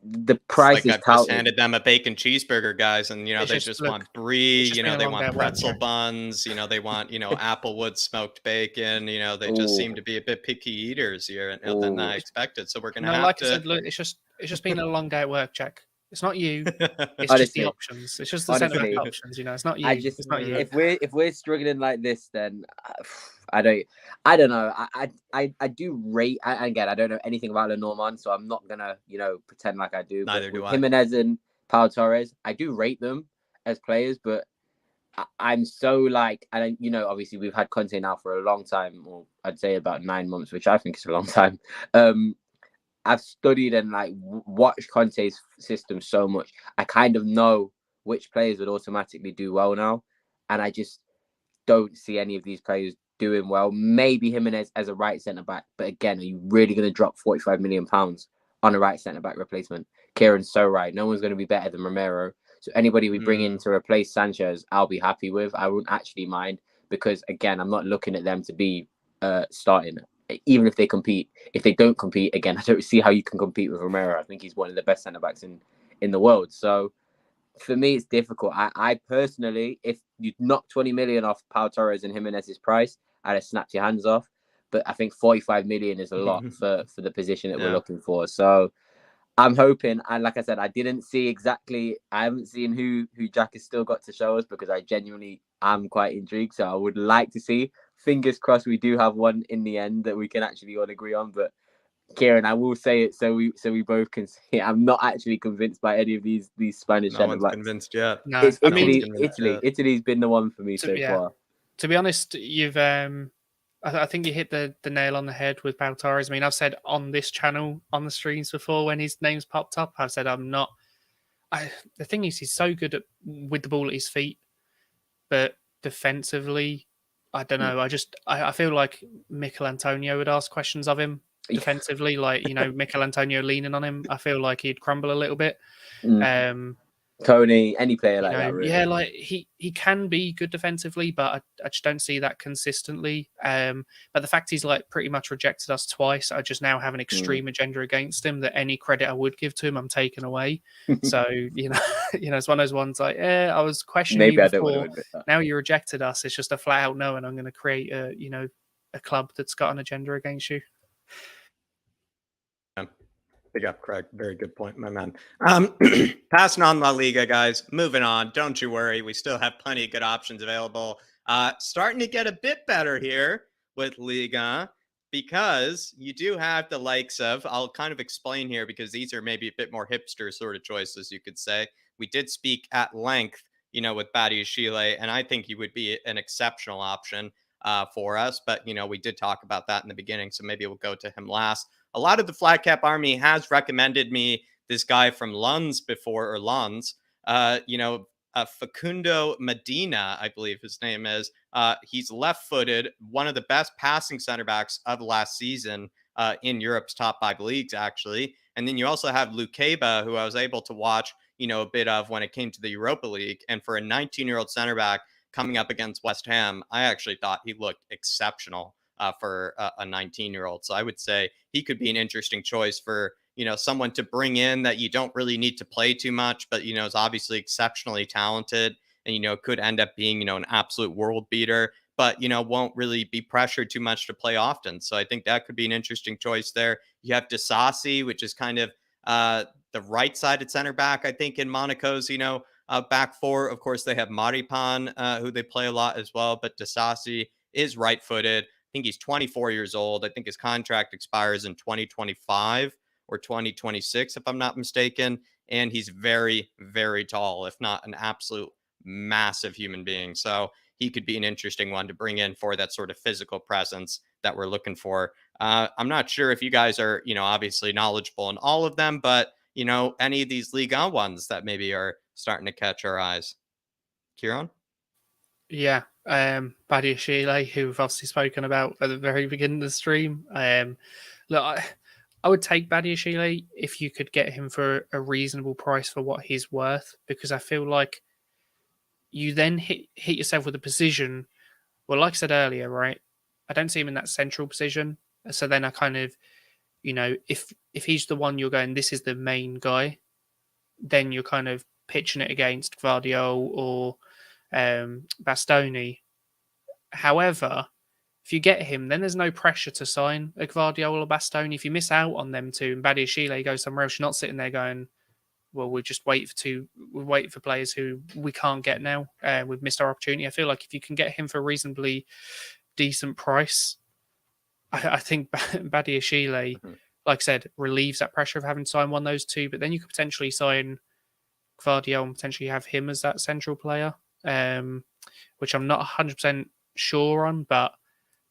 the price is I've just handed them a bacon cheeseburger, guys, and they just want brie, they want pretzel buns, they want Applewood smoked bacon, they just seem to be a bit picky eaters here than I expected. So we're gonna have to. I said, look, it's just been a long day at work, Jack. It's not you. It's honestly, just the options. It's just the centre back options. It's not you. It's not you. If we're struggling like this, then I don't know. I do rate. Again, I don't know anything about Lenormand, so I'm not gonna pretend like I do. Neither do I. Jimenez and Pau Torres, I do rate them as players, but I'm so like, and obviously we've had Conte now for a long time, or I'd say about 9 months, which I think is a long time. I've studied and watched Conte's system so much. I kind of know which players would automatically do well now, and I just don't see any of these players doing well. Maybe Jimenez as a right centre back, but again, are you really going to drop £45 million on a right centre back replacement? Kieran's so right. No one's going to be better than Romero. So anybody we bring in to replace Sanchez, I'll be happy with. I wouldn't actually mind, because again, I'm not looking at them to be starting. Even if they compete, if they don't compete, again, I don't see how you can compete with Romero. I think he's one of the best centre backs in the world. So for me, it's difficult. I personally, if you'd knock 20 million off Pau Torres and Jimenez's price, I'd have snapped your hands off. But I think 45 million is a lot for the position that we're looking for. So I'm hoping, and like I said, I haven't seen who Jack has still got to show us, because I genuinely am quite intrigued. So I would like to see. Fingers crossed we do have one in the end that we can actually all agree on. But Kieran, I will say it so we both can see it. I'm not actually convinced by any of these Spanish No centre one's backs. convinced yet. No, It's I mean, Italy's been the one for me so far. to be honest, you've I think you hit the nail on the head with Baltazar. I mean, I've said on this channel on the streams before when his name's popped up, I've said I'm not. The thing is, he's so good with the ball at his feet, but defensively, I don't know. I feel like Mikel Antonio would ask questions of him defensively, like Mikel Antonio leaning on him. I feel like he'd crumble a little bit. Tony, any player like that, really. Yeah, like he can be good defensively, but I just don't see that consistently. But the fact he's like pretty much rejected us twice, I just now have an extreme agenda against him that any credit I would give to him, I'm taking away. So it's one of those ones like, I was questioning you before. Now you rejected us. It's just a flat out no, and I'm going to create a club that's got an agenda against you. Big up, Craig. Very good point, my man. Passing on La Liga, guys. Moving on. Don't you worry. We still have plenty of good options available. Starting to get a bit better here with Liga because you do have the likes of, I'll kind of explain here because these are maybe a bit more hipster sort of choices, you could say. We did speak at length, with Badiashile, and I think he would be an exceptional option for us. But, we did talk about that in the beginning, so maybe we'll go to him last. A lot of the Flat Cap Army has recommended me this guy from Lens before, or Lens, Facundo Medina, I believe his name is. He's left-footed, one of the best passing center backs of last season in Europe's top 5 leagues, actually. And then you also have Lukeba, who I was able to watch, a bit of when it came to the Europa League. And for a 19-year-old center back coming up against West Ham, I actually thought he looked exceptional. For a 19-year-old. So I would say he could be an interesting choice for, someone to bring in that you don't really need to play too much, but, is obviously exceptionally talented and, could end up being, an absolute world beater, but, won't really be pressured too much to play often. So I think that could be an interesting choice there. You have Disasi, which is kind of the right-sided center back, I think, in Monaco's, back four. Of course, they have Maripan, who they play a lot as well, but Disasi is right-footed. I think he's 24 years old. I think his contract expires in 2025 or 2026, if I'm not mistaken. And he's very, very tall, if not an absolute massive human being. So he could be an interesting one to bring in for that sort of physical presence that we're looking for. I'm not sure if you guys are, obviously knowledgeable in all of them, but, any of these Liga ones that maybe are starting to catch our eyes. Kieran? Yeah, Badiashile, who we've obviously spoken about at the very beginning of the stream. Look, I would take Badiashile if you could get him for a reasonable price for what he's worth, because I feel like you then hit yourself with a position. Well, like I said earlier, right? I don't see him in that central position. So then I kind of, if he's the one you're going, this is the main guy, then you're kind of pitching it against Gvardiol or Bastoni. However, if you get him, then there's no pressure to sign a Gvardiol or Bastoni. If you miss out on them two and Badiashile goes somewhere else, you're not sitting there going, well, we'll just wait for players who we can't get now. We've missed our opportunity. I feel like if you can get him for a reasonably decent price, I think Badiashile, like I said, relieves that pressure of having to sign one of those two. But then you could potentially sign Gvardiol and potentially have him as that central player, which I'm not 100% sure on. But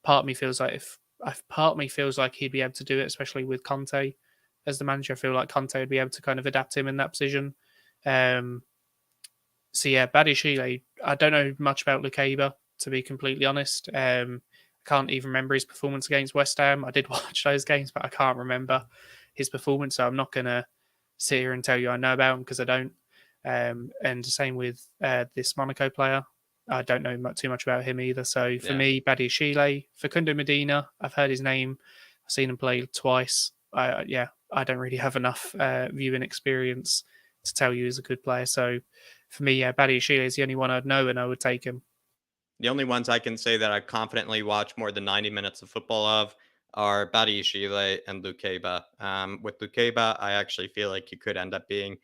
part of me feels like he'd be able to do it, especially with Conte as the manager. I feel like Conte would be able to kind of adapt him in that position. So yeah, Badiashile, I don't know much about Lukeba, to be completely honest. Can't even remember his performance against West Ham. I did watch those games, but I can't remember his performance. So I'm not going to sit here and tell you I know about him because I don't. And the same with this Monaco player. I don't know too much about him either. So for me, Badiashile, Facundo Medina, I've heard his name. I've seen him play twice. I don't really have enough viewing experience to tell you he's a good player. So for me, Badiashile is the only one I'd know and I would take him. The only ones I can say that I confidently watch more than 90 minutes of football of are Badiashile and Lukeba. With Lukeba, I actually feel like he could end up being,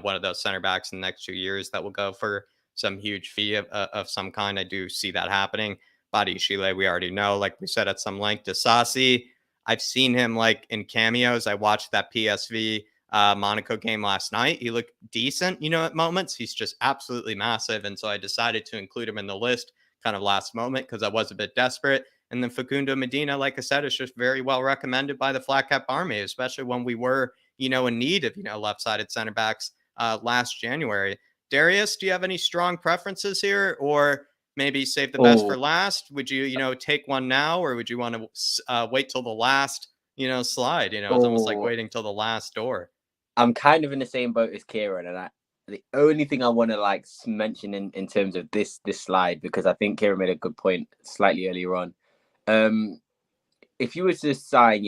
one of those center backs in the next 2 years that will go for some huge fee of some kind. I do see that happening. Badiashile, we already know, like we said at some length. Disasi, I've seen him like in cameos. I watched that PSV Monaco game last night. He looked decent, at moments. He's just absolutely massive. And so I decided to include him in the list kind of last moment because I was a bit desperate. And then Facundo Medina, like I said, is just very well recommended by the Flat Cap Army, especially when we were, in need of, left-sided center backs last January. Darius, do you have any strong preferences here, or maybe save the best for last? Would you, take one now, or would you want to wait till the last, slide? It's almost like waiting till the last door. I'm kind of in the same boat as Kieran, and the only thing I want to mention in terms of this slide, because I think Kieran made a good point slightly earlier on. If you were to sign,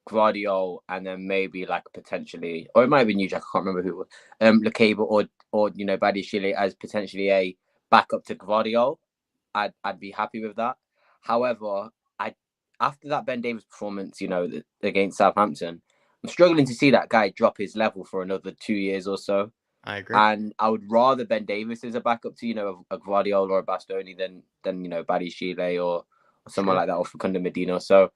Guardiola and then maybe potentially, or it might have been you, Jack, I can't remember who it was, Lacaba or Badiashile as potentially a backup to Guardiola, I'd be happy with that. However, after that Ben Davies performance, against Southampton, I'm struggling to see that guy drop his level for another 2 years or so. I agree. And I would rather Ben Davies as a backup to, a Guardiola or a Bastoni than Badiashile or someone like that, or Facundo Medina. So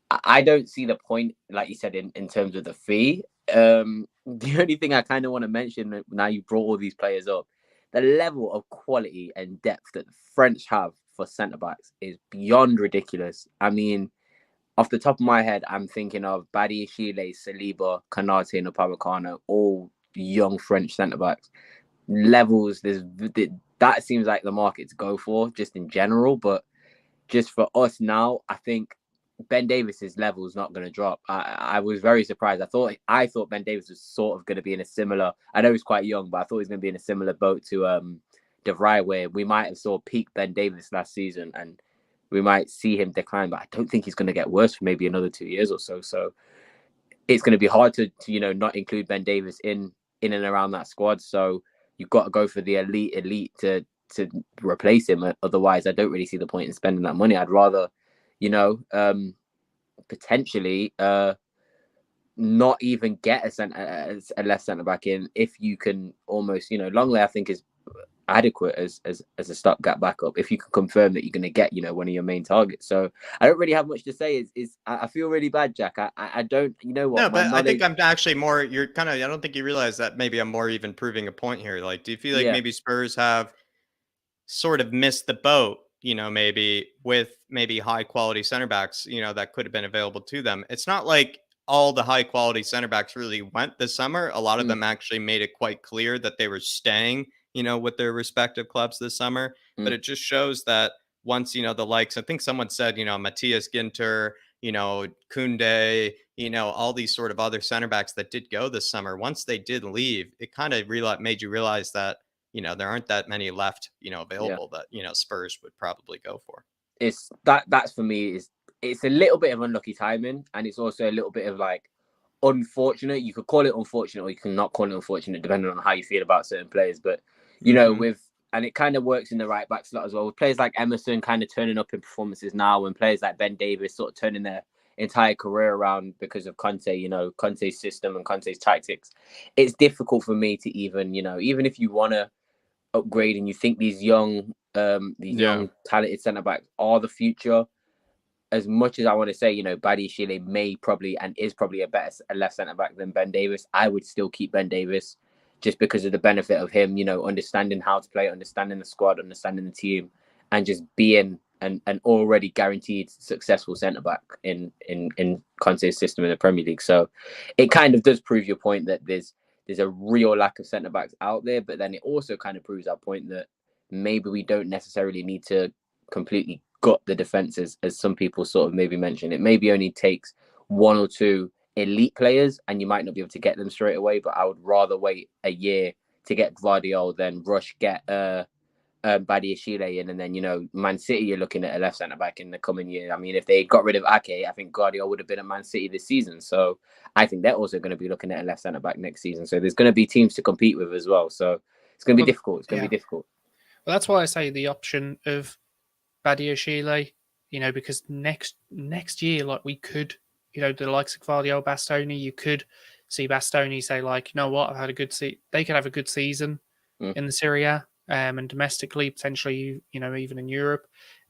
I don't see the point, like you said, in terms of the fee. The only thing I kind of want to mention, now you brought all these players up, the level of quality and depth that the French have for centre-backs is beyond ridiculous. I mean, off the top of my head, I'm thinking of Badiashile, Saliba, Konate, and Upamecano, all young French centre-backs. Levels, that seems like the market to go for, just in general. But just for us now, I think Ben Davis's level is not going to drop. I was very surprised. I thought Ben Davies was sort of going to be in a similar. I know he's quite young, but I thought he was going to be in a similar boat to De Vrij, where we might have saw peak Ben Davies last season, and we might see him decline. But I don't think he's going to get worse for maybe another 2 years or so. So it's going to be hard to not include Ben Davies in and around that squad. So you've got to go for the elite to replace him. Otherwise, I don't really see the point in spending that money. I'd rather, potentially not even get a left centre back in if you can almost, Longley I think is adequate as a stopgap backup if you can confirm that you're going to get one of your main targets. So I don't really have much to say. I feel really bad, Jack. I don't, what? No, but I think I'm actually more. You're kind of. I don't think you realize that maybe I'm more even proving a point here. Like, do you feel like maybe Spurs have sort of missed the boat? Maybe with maybe high quality center backs, that could have been available to them. It's not like all the high quality center backs really went this summer. A lot of them actually made it quite clear that they were staying, with their respective clubs this summer. But it just shows that once, the likes, I think someone said, Matthias Ginter, Koundé, all these sort of other center backs that did go this summer, once they did leave, it kind of made you realize that, there aren't that many left, available that, Spurs would probably go for. It's that's for me, it's a little bit of unlucky timing, and it's also a little bit of unfortunate. You could call it unfortunate, or you can not call it unfortunate, depending on how you feel about certain players. But and it kind of works in the right back slot as well, with players like Emerson kind of turning up in performances now, and players like Ben Davies sort of turning their entire career around because of Conte, Conte's system and Conte's tactics. It's difficult for me to even if you want to upgrade and you think these young talented centre backs are the future, as much as I want to say Badiashile may probably and is probably a left centre back than Ben Davies, I would still keep Ben Davies just because of the benefit of him understanding how to play, understanding the squad, understanding the team, and just being an already guaranteed successful centre back in Conte's system in the Premier League. So it kind of does prove your point that there's a real lack of centre backs out there, but then it also kind of proves our point that maybe we don't necessarily need to completely gut the defenses, as some people sort of maybe mention. It maybe only takes one or two elite players, and you might not be able to get them straight away. But I would rather wait a year to get Gvardiol than rush get Badiashile in, and then Man City, you're looking at a left centre back in the coming year. I mean, if they got rid of Ake, I think Gvardiol would have been at Man City this season. So I think they're also going to be looking at a left centre back next season. So there's going to be teams to compete with as well. So it's going to be difficult. It's going to be difficult. Well, that's why I say the option of Badiashile, because next year, we could, the likes of Gvardiol, Bastoni, you could see Bastoni say you know what, I've had a good they could have a good season in the Serie A. And domestically, potentially, even in Europe.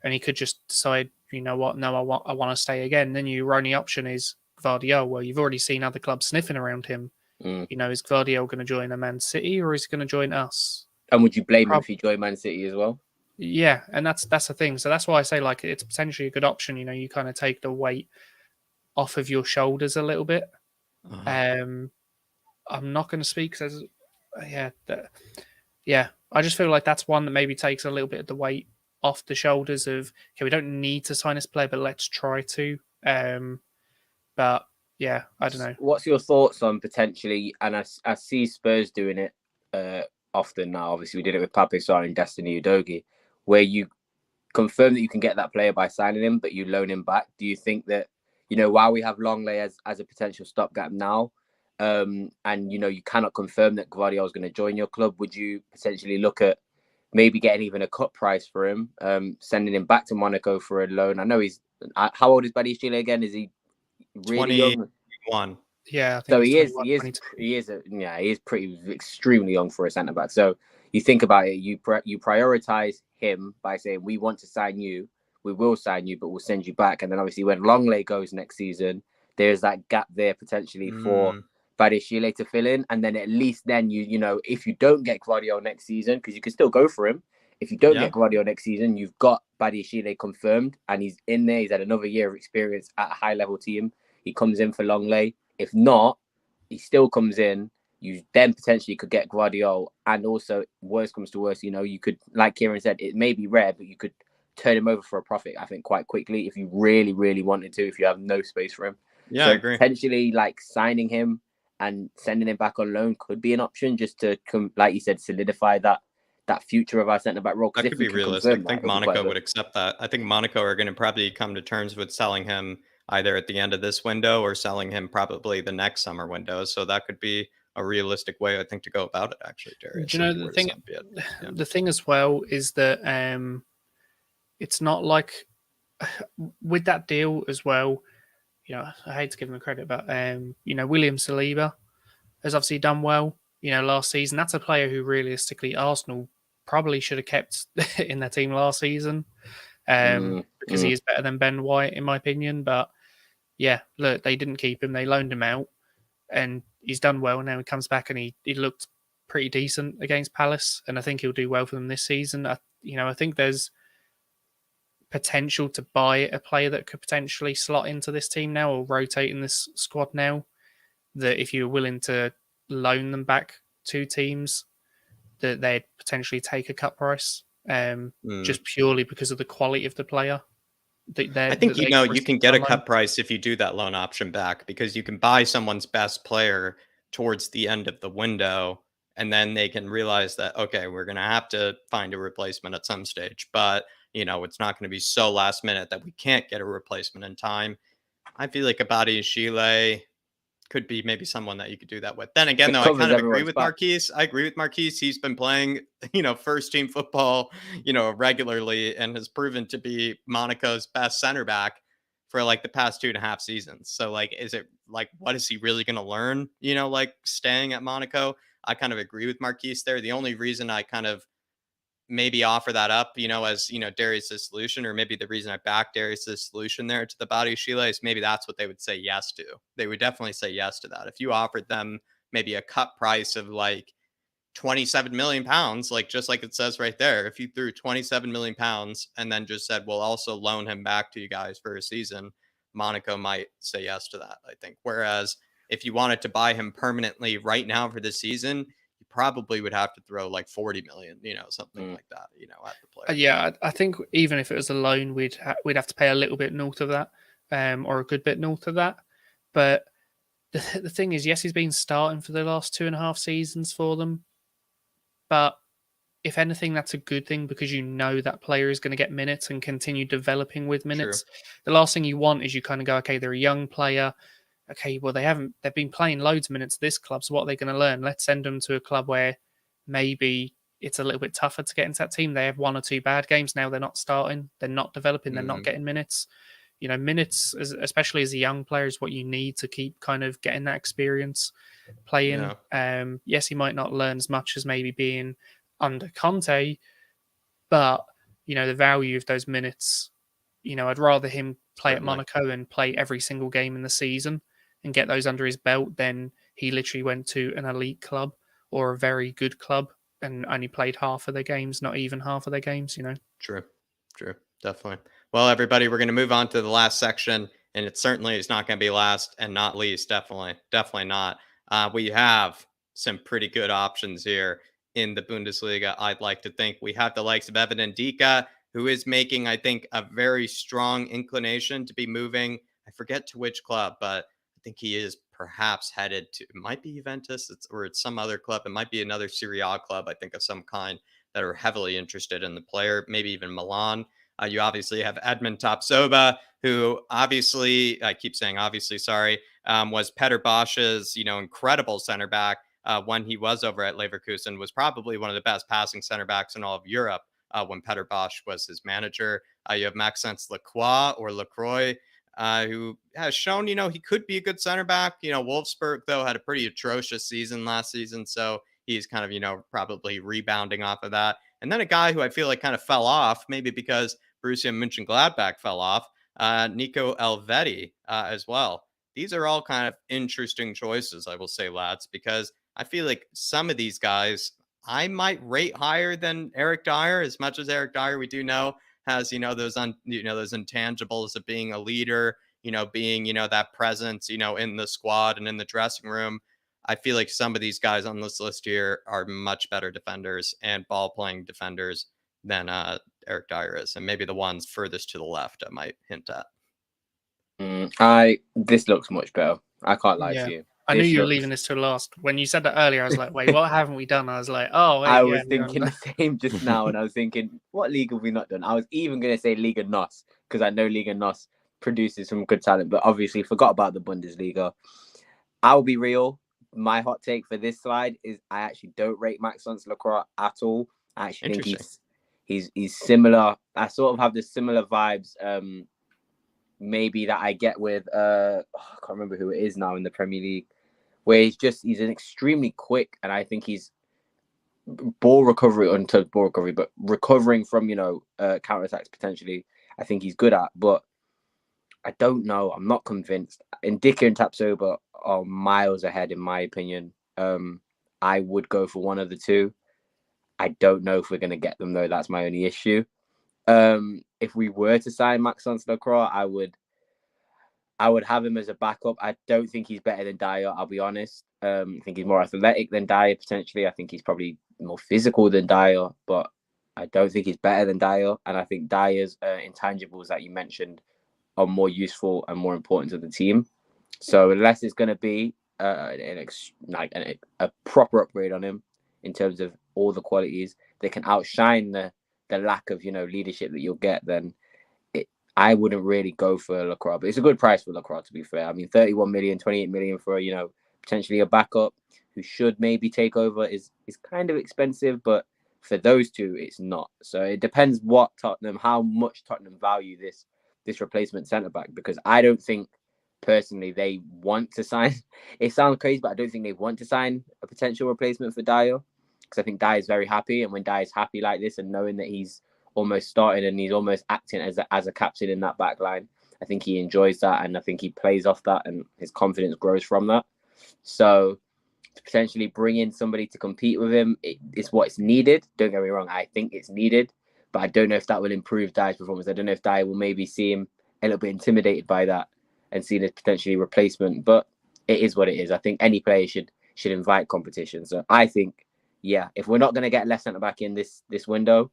and he could just decide, you know what, no, I want to stay again. Then your only option is Gvardiol. Well, you've already seen other clubs sniffing around him. You know, is Gvardiol going to join a Man City or is he going to join us? And would you blame him if he joined Man City as well? Yeah, and that's the thing. So that's why I say like it's potentially a good option. You know, you kind of take the weight off of your shoulders a little bit. I'm not going to speak because I just feel like that's one that maybe takes a little bit of the weight off the shoulders of, okay, we don't need to sign this player, but let's try to. But yeah, I don't know. What's your thoughts on potentially, and I see Spurs doing it often now. Obviously, we did it with Pape Sarr and Destiny Udogie, where you confirm that you can get that player by signing him, but you loan him back. Do you think that, you know, while we have Longley as a potential stopgap now, and, you know, you cannot confirm that Gvardiol is going to join your club, would you potentially look at maybe getting even a cut price for him, sending him back to Monaco for a loan? I know how old is Badiashile again? Is he really young? 21. Yeah, I think so he is pretty extremely young for a centre back. So you think about it, you prioritize him by saying we want to sign you, we will sign you, but we'll send you back. And then obviously when Longley goes next season, there's that gap there potentially for Badiashile to fill in. And then at least then you know, if you don't get Gvardiol next season, because you can still go for him. If you don't get Gvardiol next season, you've got Badiashile confirmed and he's in there. He's had another year of experience at a high level team. He comes in for Longley. If not, he still comes in. You then potentially could get Gvardiol, and also, worst comes to worst, you know, you could, like Kieran said, it may be rare, but you could turn him over for a profit, I think, quite quickly if you really, really wanted to, if you have no space for him. Yeah, so I agree. Potentially, like, signing him and sending him back on loan could be an option just to, like you said, solidify that future of our centre-back role. That could be realistic. I think Monaco would accept that. I think Monaco are going to probably come to terms with selling him either at the end of this window or selling him probably the next summer window. So that could be a realistic way, I think, to go about it, actually, Darius. Do you know the thing? The thing as well is that it's not like with that deal as well. You know, I hate to give him credit, but you know, William Saliba has obviously done well. You know, last season, that's a player who realistically Arsenal probably should have kept in their team last season because he is better than Benoit, in my opinion. But yeah, look, they didn't keep him; they loaned him out, and he's done well. Now he comes back and he looked pretty decent against Palace, and I think he'll do well for them this season. I think there's potential to buy a player that could potentially slot into this team now or rotate in this squad now. That if you're willing to loan them back to teams, that they'd potentially take a cut price, just purely because of the quality of the player. I think you can get a cut price if you do that loan option back, because you can buy someone's best player towards the end of the window, and then they can realize that, okay, we're going to have to find a replacement at some stage, but you know, it's not going to be so last minute that we can't get a replacement in time. I feel like a Badiashile could be maybe someone that you could do that with. Then again, though, I kind of agree with Marquise. I agree with Marquise. He's been playing, you know, first team football, you know, regularly, and has proven to be Monaco's best center back for like the past 2.5 seasons. So like, is it like, what is he really going to learn, you know, like staying at Monaco? I kind of agree with Marquise there. The only reason I kind of maybe offer that up, you know, as, you know, Darius' solution, or maybe the reason I back Darius' solution there to the Badiashile is maybe that's what they would say yes to. They would definitely say yes to that. If you offered them maybe a cut price of like 27 million pounds, like just like it says right there, if you threw 27 million pounds and then just said, we'll also loan him back to you guys for a season, Monaco might say yes to that, I think. Whereas if you wanted to buy him permanently right now for the season, probably would have to throw like 40 million, you know, something like that, you know, at the player. Yeah, I think even if it was a loan, we'd have to pay a little bit north of that, or a good bit north of that. But the thing is, yes, he's been starting for the last 2.5 seasons for them. But if anything, that's a good thing, because you know that player is going to get minutes and continue developing with minutes. True. The last thing you want is you kind of go, okay, they're a young player. Okay, well, they've been playing loads of minutes at this club, so what are they going to learn? Let's send them to a club where maybe it's a little bit tougher to get into that team. They have 1 or 2 bad games. Now they're not starting. They're not developing. They're not getting minutes. You know, minutes, especially as a young player, is what you need to keep kind of getting that experience playing. Yeah. Yes, he might not learn as much as maybe being under Conte, but the value of those minutes. I'd rather him play at Certainly. Monaco and play every single game in the season and get those under his belt than he literally went to an elite club or a very good club and only played half of their games, not even half of their games. True. Definitely. Well, everybody, we're going to move on to the last section, and it certainly is not going to be last and not least. Definitely not. We have some pretty good options here in the Bundesliga. I'd like to think we have the likes of Evan Ndika, who is making, I think, a very strong inclination to be moving. I forget to which club, but I think he is perhaps headed to, it might be Juventus, or it's some other club. It might be another Serie A club, I think, of some kind that are heavily interested in the player, maybe even Milan. You obviously have Edmund Tapsoba, who obviously, I keep saying obviously, sorry, was Peter Bosch's, incredible center back when he was over at Leverkusen, was probably one of the best passing center backs in all of Europe when Peter Bosch was his manager. You have Maxence Lacroix, who has shown, he could be a good center back. Wolfsburg, though, had a pretty atrocious season last season, so he's kind of, probably rebounding off of that. And then a guy who I feel like kind of fell off, maybe because Borussia Mönchengladbach fell off, Nico Elvedi as well. These are all kind of interesting choices, I will say, lads, because I feel like some of these guys I might rate higher than Eric Dyer, as much as Eric Dyer, we do know, has, those those intangibles of being a leader, being, that presence, in the squad and in the dressing room. I feel like some of these guys on this list here are much better defenders and ball playing defenders than Eric Dyer is, and maybe the ones furthest to the left I might hint at. This looks much better. I can't lie to you. I knew you were leaving this to last. When you said that earlier, I was like, wait, what haven't we done? I was like, oh, wait. I was thinking the same just now, and I was thinking, what league have we not done? I was even going to say Liga NOS, because I know Liga NOS produces some good talent, but obviously forgot about the Bundesliga. I'll be real. My hot take for this slide is I actually don't rate Maxence Lacroix at all. I actually think he's similar. I sort of have the similar vibes maybe that I get with I can't remember who it is now in the Premier League, where he's an extremely quick, and I think he's ball recovery, but recovering from counterattacks potentially, I think he's good at. But I don't know. I'm not convinced. Ndika and Tapsoba are miles ahead, in my opinion. I would go for one of the two. I don't know if we're going to get them, though. That's my only issue. If we were to sign Maxence Lacroix, I would have him as a backup. I don't think he's better than Dyer, I'll be honest. I think he's more athletic than Dyer, potentially. I think he's probably more physical than Dyer, but I don't think he's better than Dyer. And I think Dyer's intangibles that you mentioned are more useful and more important to the team. So unless it's going to be a proper upgrade on him in terms of all the qualities that can outshine the lack of leadership that you'll get, then I wouldn't really go for Lacroix. But it's a good price for Lacroix, to be fair. I mean, 31 million, 28 million for potentially a backup who should maybe take over is kind of expensive, but for those two, it's not. So it depends how much Tottenham value this replacement centre back, because I don't think personally they want to sign. It sounds crazy, but I don't think they want to sign a potential replacement for Dyer, because I think Dyer is very happy, and when Dyer is happy like this and knowing that he's almost starting and he's almost acting as a captain in that back line, I think he enjoys that, and I think he plays off that, and his confidence grows from that. So to potentially bring in somebody to compete with him, it's what's needed. Don't get me wrong, I think it's needed, but I don't know if that will improve Dyer's performance. I don't know if Dyer will maybe see him a little bit intimidated by that and see it as potentially replacement. But it is what it is. I think any player should invite competition. So I think, if we're not going to get left centre back in this window,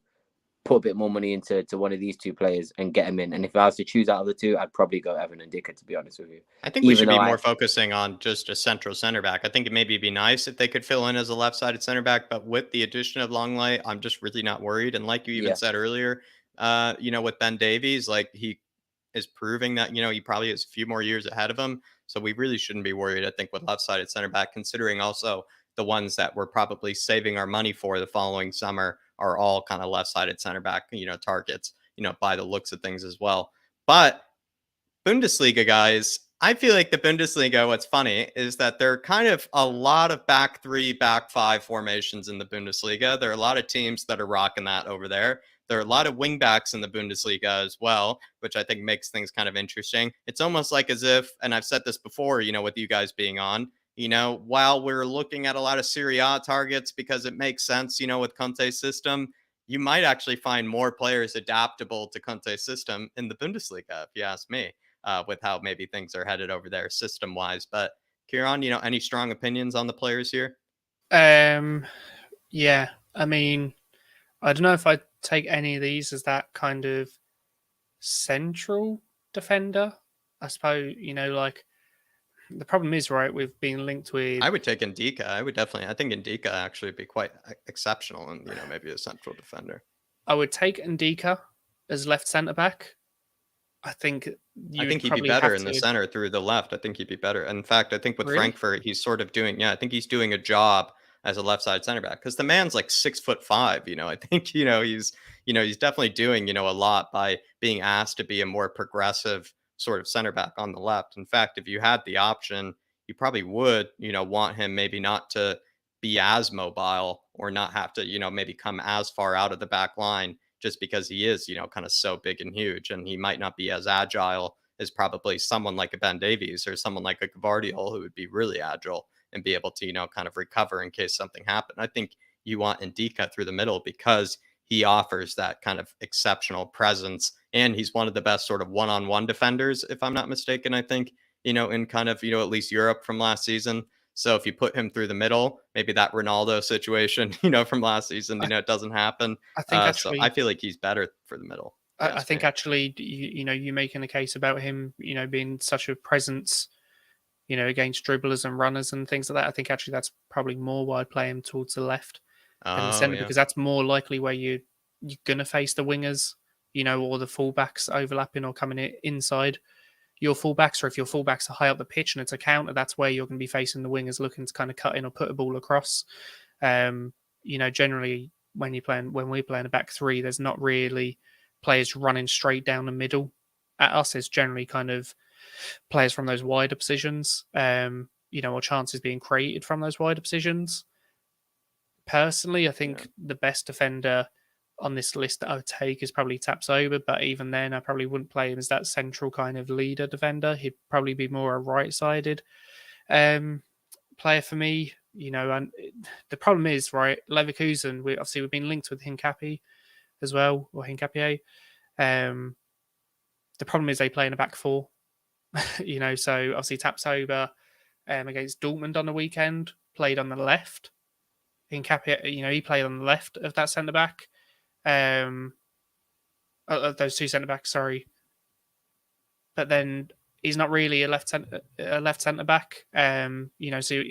put a bit more money into one of these two players and get him in. And if I was to choose out of the two, I'd probably go Evan Ndika, to be honest with you. I think we should be more focusing on just a central center back. I think it maybe be nice if they could fill in as a left-sided center back, but with the addition of Longley, I'm just really not worried. And like you even said earlier, with Ben Davies, like he is proving that, he probably has a few more years ahead of him. So we really shouldn't be worried, I think, with left-sided center back, considering also the ones that we're probably saving our money for the following summer are all kind of left-sided center back, targets, by the looks of things as well. But Bundesliga guys, I feel like the Bundesliga, what's funny is that there are kind of a lot of back three, back five formations in the Bundesliga. There are a lot of teams that are rocking that over there. There are a lot of wing backs in the Bundesliga as well, which I think makes things kind of interesting. It's almost like as if, and I've said this before, with you guys being on, while we're looking at a lot of Serie A targets because it makes sense, with Conte's system, you might actually find more players adaptable to Conte's system in the Bundesliga, if you ask me, with how maybe things are headed over there system wise. But Kieran, any strong opinions on the players here? Yeah, I mean, I don't know if I'd take any of these as that kind of central defender. I suppose, like the problem is, right, we've been linked with. I would take Ndika. I think Ndika actually would be quite exceptional and, maybe a central defender. I would take Ndika as left centre back. I think he'd be better in the center through the left. I think he'd be better. In fact, I think with Frankfurt, he's sort of doing, I think he's doing a job as a left side center back because the man's like 6'5". I think, he's definitely doing, a lot by being asked to be a more progressive sort of center back on the left. In fact, if you had the option, you probably would, want him maybe not to be as mobile or not have to, maybe come as far out of the back line just because he is, kind of so big and huge, and he might not be as agile as probably someone like a Ben Davies or someone like a Gvardiol who would be really agile and be able to, kind of recover in case something happened. I think you want Ndika through the middle because he offers that kind of exceptional presence, and he's one of the best sort of one-on-one defenders, if I'm not mistaken, I think, in kind of, at least Europe from last season. So if you put him through the middle, maybe that Ronaldo situation, from last season, it doesn't happen. I think so I feel like he's better for the middle. I think actually, you making a case about him, being such a presence, against dribblers and runners and things like that. I think actually that's probably more why I play him towards the left than the centre because that's more likely where you're going to face the wingers, or the fullbacks overlapping or coming inside your fullbacks, or if your fullbacks are high up the pitch and it's a counter, that's where you're going to be facing the wingers looking to kind of cut in or put a ball across. Generally when we're playing a back three, there's not really players running straight down the middle at us. It's generally kind of players from those wider positions, or chances being created from those wider positions. Personally, I think the best defender on this list that I would take is probably Tapsoba, but even then I probably wouldn't play him as that central kind of leader defender. He'd probably be more a right-sided player for me, and the problem is, right, Leverkusen, we've been linked with Hincapié as well, or Hincapié. The problem is they play in a back four, so obviously Tapsoba against Dortmund on the weekend played on the left. Hincapié, he played on the left of that centre back. Those two centre backs, sorry. But then he's not really a left centre back. So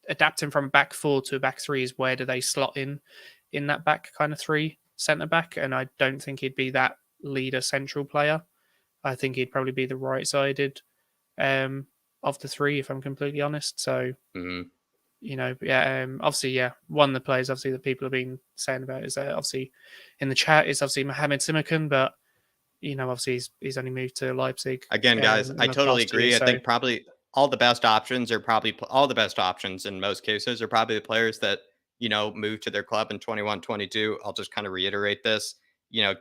adapting from a back four to a back three is where do they slot in that back kind of three centre back, and I don't think he'd be that leader central player. I think he'd probably be the right sided of the three, if I'm completely honest. So. Mm-hmm. Obviously, one of the players, obviously, that people have been saying about is obviously in the chat is obviously Mohamed Simakan, but obviously he's only moved to Leipzig. Again, guys, I totally agree. Year, I think probably all the best options in most cases are probably the players that moved to their club in 21-22. I'll just kind of reiterate this.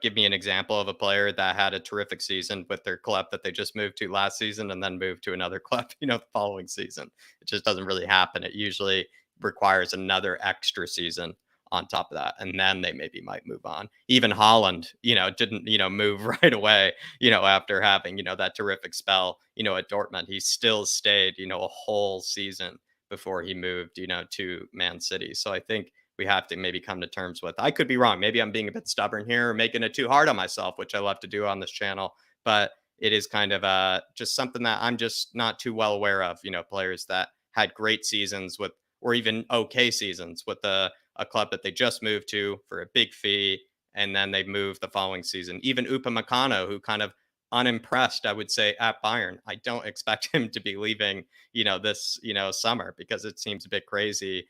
Give me an example of a player that had a terrific season with their club that they just moved to last season and then moved to another club, the following season. It just doesn't really happen. It usually requires another extra season on top of that. And then they maybe might move on. Even Holland, didn't, move right away, after having, that terrific spell, at Dortmund. He still stayed, a whole season before he moved, to Man City. So I think we have to maybe come to terms with. I could be wrong. Maybe I'm being a bit stubborn here or making it too hard on myself, which I love to do on this channel. But it is kind of just something that I'm just not too well aware of, players that had great seasons with, or even okay seasons with a club that they just moved to for a big fee. And then they moved the following season. Even Upamecano, who kind of unimpressed, I would say, at Bayern. I don't expect him to be leaving, this, summer, because it seems a bit crazy,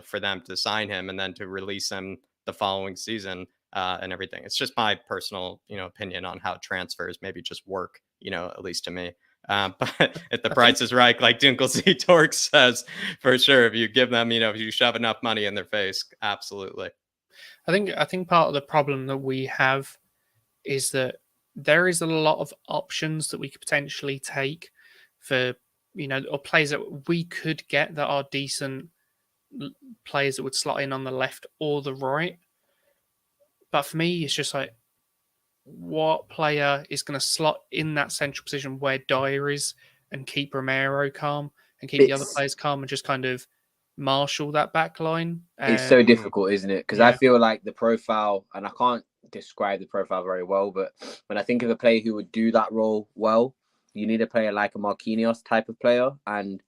for them to sign him and then to release him the following season and everything. It's just my personal, opinion on how transfers maybe just work, at least to me. But if the price is right, like Dinklesy Torque says, for sure, if you give them, if you shove enough money in their face, absolutely. I think part of the problem that we have is that there is a lot of options that we could potentially take for, or players that we could get that are decent players that would slot in on the left or the right. But for me, it's just like, what player is going to slot in that central position where Dyer is and keep Romero calm and keep the other players calm and just kind of marshal that back line? It's so difficult, isn't it? Because I feel like the profile, and I can't describe the profile very well, but when I think of a player who would do that role well, you need a player like a Marquinhos type of player, and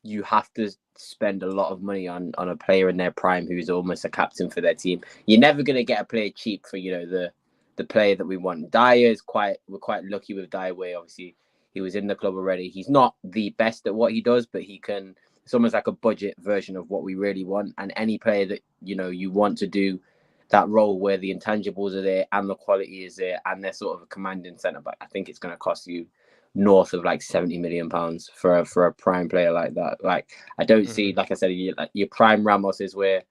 you have to spend a lot of money on a player in their prime who's almost a captain for their team. You're never going to get a player cheap for, the player that we want. We're quite lucky with Dyer, where obviously he was in the club already. He's not the best at what he does, but it's almost like a budget version of what we really want. And any player that, you want to do that role where the intangibles are there and the quality is there and they're sort of a commanding centre back, I think it's going to cost you north of like £70 million for a prime player like that. Like, I don't see, like I said, your prime Ramos is where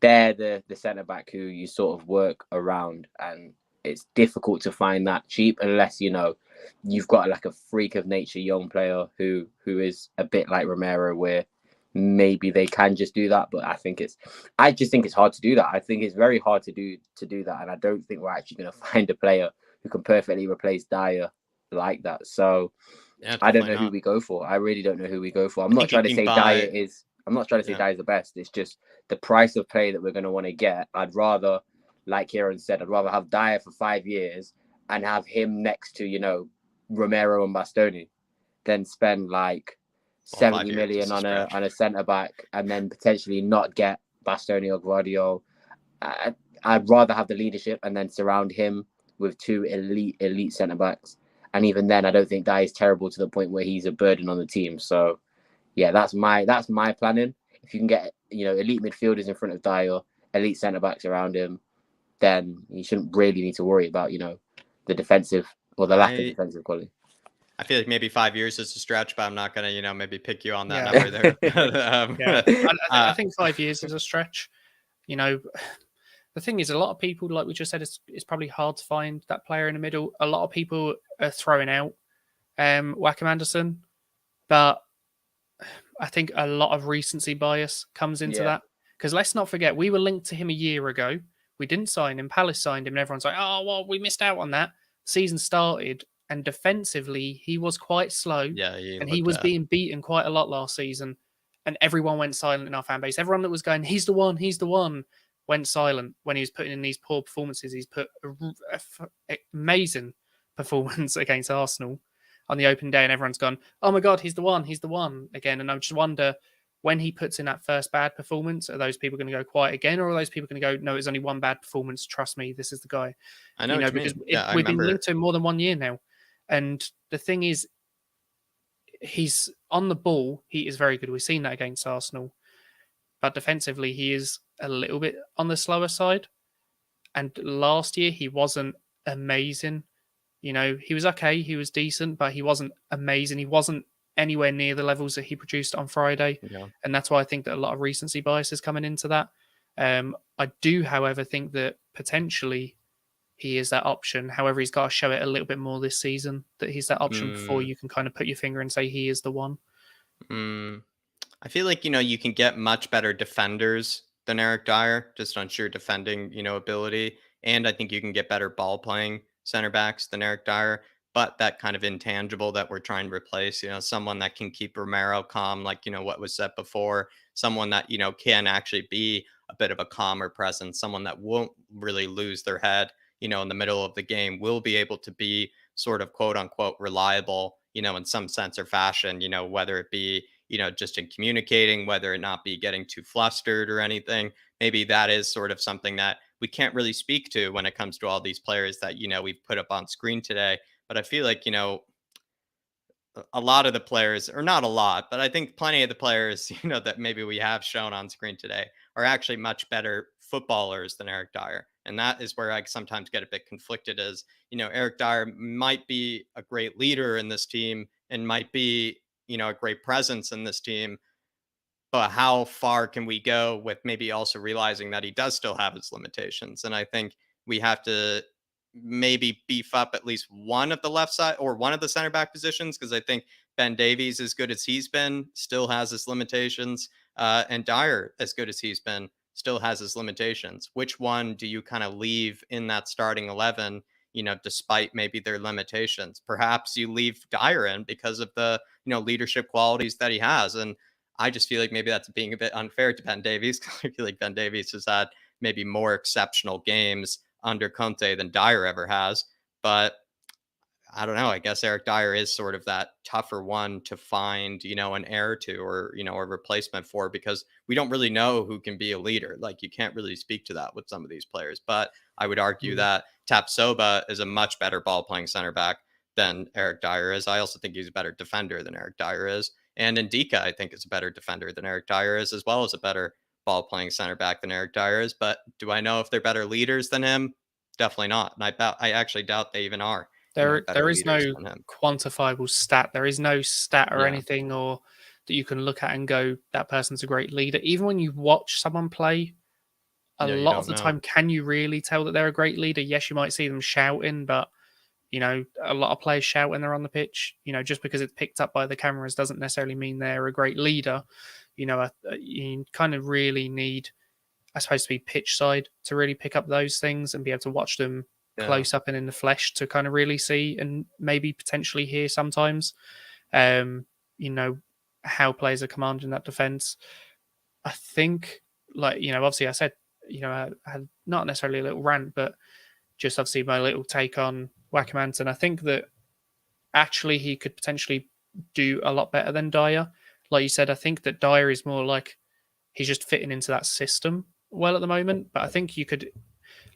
they're the centre back who you sort of work around, and it's difficult to find that cheap unless you've got like a freak of nature young player who is a bit like Romero, where maybe they can just do that. But I just think it's hard to do that. I think it's very hard to do that, and I don't think we're actually going to find a player who can perfectly replace Dyer like that. So I don't know who we go for. I really don't know who we go for. I'm not trying to say Dyer is the best. It's just the price of play that we're going to want to get. I'd rather, like Kieran said, have Dyer for 5 years and have him next to, Romero and Bastoni than spend like 70 million on a centre back and then potentially not get Bastoni or Guardiola. I'd rather have the leadership and then surround him with 2 elite centre backs. And even then, I don't think Dyer is terrible to the point where he's a burden on the team. So, yeah, that's my planning. If you can get elite midfielders in front of Dyer, elite centre backs around him, then you shouldn't really need to worry about the defensive or the lack of defensive quality. I feel like maybe 5 years is a stretch, but I'm not going to maybe pick you on that number there. I think 5 years is a stretch. The thing is, a lot of people, like we just said, it's probably hard to find that player in the middle. A lot of people are throwing out Wacom Anderson, but I think a lot of recency bias comes into that. Because let's not forget, we were linked to him a year ago. We didn't sign him. Palace signed him, and everyone's like, oh, well, we missed out on that. Season started, and defensively, he was quite slow. Yeah, he was being beaten quite a lot last season, and everyone went silent in our fan base. Everyone that was going, he's the one, went silent when he was putting in these poor performances. He's put an amazing performance against Arsenal on the open day, and everyone's gone, oh my God, he's the one again. And I just wonder, when he puts in that first bad performance, are those people going to go quiet again, or are those people going to go, no, it's only one bad performance, trust me, this is the guy? I know, because we've been linked to him more than 1 year now. And the thing is, he's on the ball, he is very good. We've seen that against Arsenal. But defensively, he is a little bit on the slower side. And last year, he wasn't amazing. He was okay. He was decent, but he wasn't amazing. He wasn't anywhere near the levels that he produced on Friday. Yeah. And that's why I think that a lot of recency bias is coming into that. I do, however, think that potentially he is that option. However, he's got to show it a little bit more this season, that he's that option before you can kind of put your finger and say he is the one. I feel like, you can get much better defenders than Eric Dyer, just on sheer defending, ability. And I think you can get better ball playing center backs than Eric Dyer. But that kind of intangible that we're trying to replace, someone that can keep Romero calm, like, what was said before, someone that, can actually be a bit of a calmer presence, someone that won't really lose their head, in the middle of the game, will be able to be sort of quote unquote reliable, in some sense or fashion, whether it be, just in communicating, whether it not be getting too flustered or anything. Maybe that is sort of something that we can't really speak to when it comes to all these players that, we've put up on screen today. But I feel like, a lot of the players, or not a lot, but I think plenty of the players, that maybe we have shown on screen today are actually much better footballers than Eric Dyer. And that is where I sometimes get a bit conflicted as, Eric Dyer might be a great leader in this team, and might be, a great presence in this team. But how far can we go with maybe also realizing that he does still have his limitations? And I think we have to maybe beef up at least one of the left side or one of the center back positions, because I think Ben Davies, as good as he's been, still has his limitations. And Dyer, as good as he's been, still has his limitations. Which one do you kind of leave in that starting 11, despite maybe their limitations? Perhaps you leave Dyer in because of the, leadership qualities that he has. And I just feel like maybe that's being a bit unfair to Ben Davies. I feel like Ben Davies has had maybe more exceptional games under Conte than Dyer ever has. But I don't know. I guess Eric Dyer is sort of that tougher one to find, an heir to, or, a replacement for, because we don't really know who can be a leader. Like, you can't really speak to that with some of these players. But I would argue that Tapsoba is a much better ball playing center back than Eric Dyer is. I also think he's a better defender than Eric Dyer is. And Ndika, I think, is a better defender than Eric Dyer is, as well as a better ball playing center back than Eric Dyer is. But do I know if they're better leaders than him? Definitely not. And I actually doubt they even are. There is no quantifiable stat. There is no stat or anything or that you can look at and go, that person's a great leader. Even when you watch someone play, a lot of the time, can you really tell that they're a great leader? Yes, you might see them shouting, but a lot of players shout when they're on the pitch. Just because it's picked up by the cameras doesn't necessarily mean they're a great leader. You kind of really need, I suppose, to be pitch side to really pick up those things and be able to watch them close up and in the flesh to kind of really see and maybe potentially hear sometimes, how players are commanding that defense. I think, obviously I said, I had not necessarily a little rant, but just obviously my little take on Wackermanton. I think that actually he could potentially do a lot better than Dyer. Like you said, I think that Dyer is more like he's just fitting into that system well at the moment. But I think you could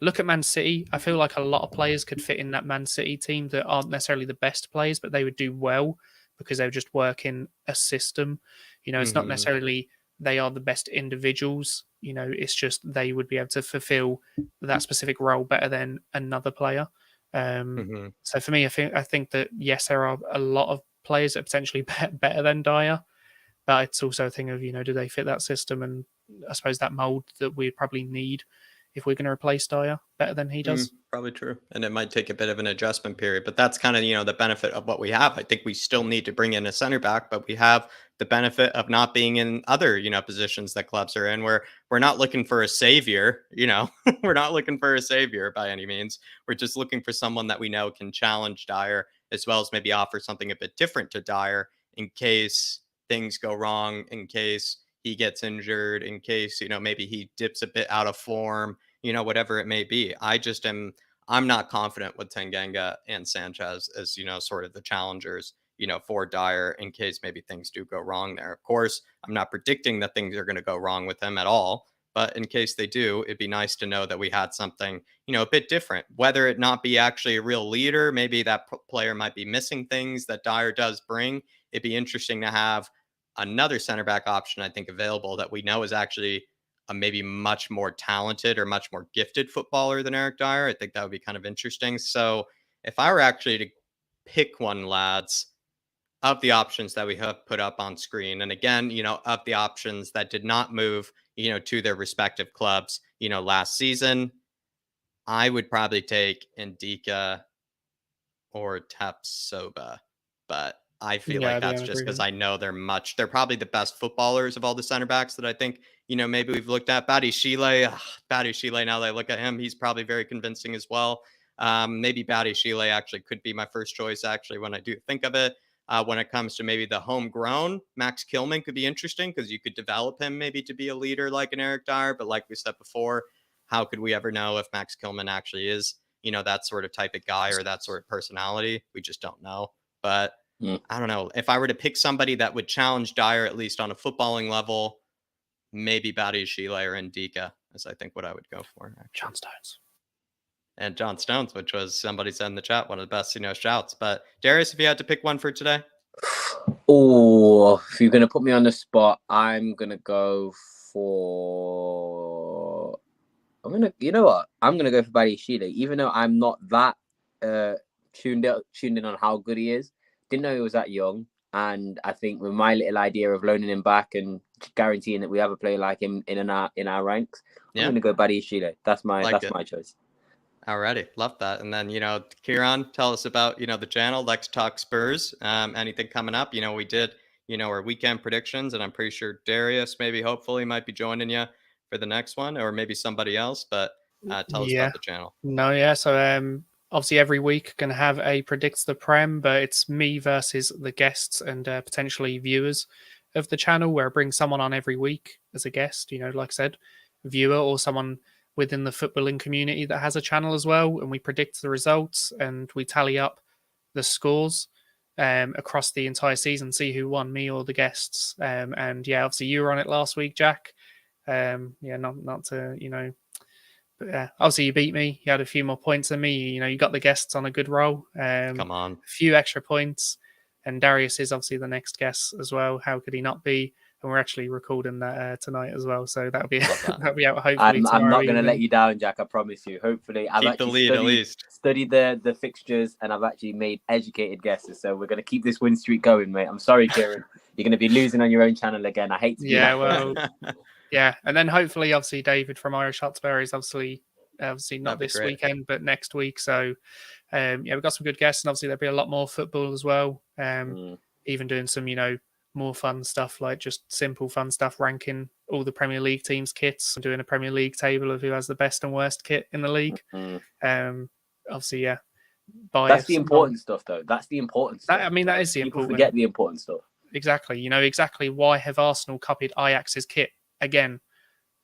look at Man City. I feel like a lot of players could fit in that Man City team that aren't necessarily the best players, but they would do well because they would just work in a system. It's not necessarily they are the best individuals. It's just they would be able to fulfill that specific role better than another player. So for me, I think that yes, there are a lot of players that are potentially better than Dyer, but it's also a thing of do they fit that system, and I suppose that mold that we probably need if we're going to replace Dyer better than he does. Probably true. And it might take a bit of an adjustment period, but that's kind of, the benefit of what we have. I think we still need to bring in a center back, but we have the benefit of not being in other, positions that clubs are in, where we're not looking for a savior, we're not looking for a savior by any means. We're just looking for someone that we know can challenge Dyer, as well as maybe offer something a bit different to Dyer in case things go wrong, in case he gets injured, in case, maybe he dips a bit out of form, whatever it may be. I'm not confident with Tanganga and Sanchez as, sort of the challengers, for Dyer in case maybe things do go wrong there. Of course, I'm not predicting that things are going to go wrong with him at all, but in case they do, it'd be nice to know that we had something, a bit different, whether it not be actually a real leader. Maybe that player might be missing things that Dyer does bring. It'd be interesting to have another center back option, I think, available that we know is actually a maybe much more talented or much more gifted footballer than Eric Dyer. I think that would be kind of interesting. So if I were actually to pick one, lads, of the options that we have put up on screen, and again, of the options that did not move, to their respective clubs, last season, I would probably take Ndika or Tapsoba, but I feel like that's just because I know they're probably the best footballers of all the center backs that I think, maybe we've looked at. Badiashile, now that I look at him, he's probably very convincing as well. Maybe Badiashile actually could be my first choice, actually, when I do think of it. When it comes to maybe the homegrown, Max Kilman could be interesting because you could develop him maybe to be a leader like an Eric Dyer. But like we said before, how could we ever know if Max Kilman actually is, that sort of type of guy or that sort of personality? We just don't know. But I don't know. If I were to pick somebody that would challenge Dyer, at least on a footballing level, maybe Badiashile or Ndika is, I think, what I would go for. John Stones. And John Stones, which was, somebody said in the chat, one of the best, shouts. But Darius, if you had to pick one for today? Oh, if you're going to put me on the spot, I'm going to go for... you know what? I'm going to go for Badiashile, even though I'm not that tuned in on how good he is. Didn't know he was that young. And I think with my little idea of loaning him back and guaranteeing that we have a player like him in our ranks, I'm going to go Badiashile. That's my choice. Alrighty, love that. And then, Kieran, tell us about, the channel, Let's Talk Spurs. Anything coming up? We did, our weekend predictions, and I'm pretty sure Darius hopefully might be joining you for the next one, or maybe somebody else, but tell us about the channel. So obviously every week going to have a Predicts the Prem, but it's me versus the guests and potentially viewers of the channel, where I bring someone on every week as a guest, like I said, viewer or someone within the footballing community that has a channel as well, and we predict the results and we tally up the scores across the entire season, see who won, me or the guests. Obviously you were on it last week, Jack. Not to, but obviously you beat me. You had a few more points than me. You got the guests on a good roll. Come on. A few extra points. And Darius is obviously the next guest as well. How could he not be? And we're actually recording that tonight as well. So that'll be out hopefully I'm not going to evening. let you down, Jack. I promise you. Hopefully. I've keep the lead at least. Studied the fixtures, and I've actually made educated guesses. So we're going to keep this win streak going, mate. I'm sorry, Kieran. You're going to be losing on your own channel again. I hate to be Yeah, and then hopefully, obviously, David from Irish Hotspur is obviously not this weekend, but next week. So, we've got some good guests, and obviously there'll be a lot more football as well. Even doing some, more fun stuff, like just simple fun stuff, ranking all the Premier League teams' kits, and doing a Premier League table of who has the best and worst kit in the league. Obviously, yeah. That's the important stuff, though. That's the important stuff. That is the important. Forget the important stuff. Exactly. Exactly why have Arsenal copied Ajax's kit again?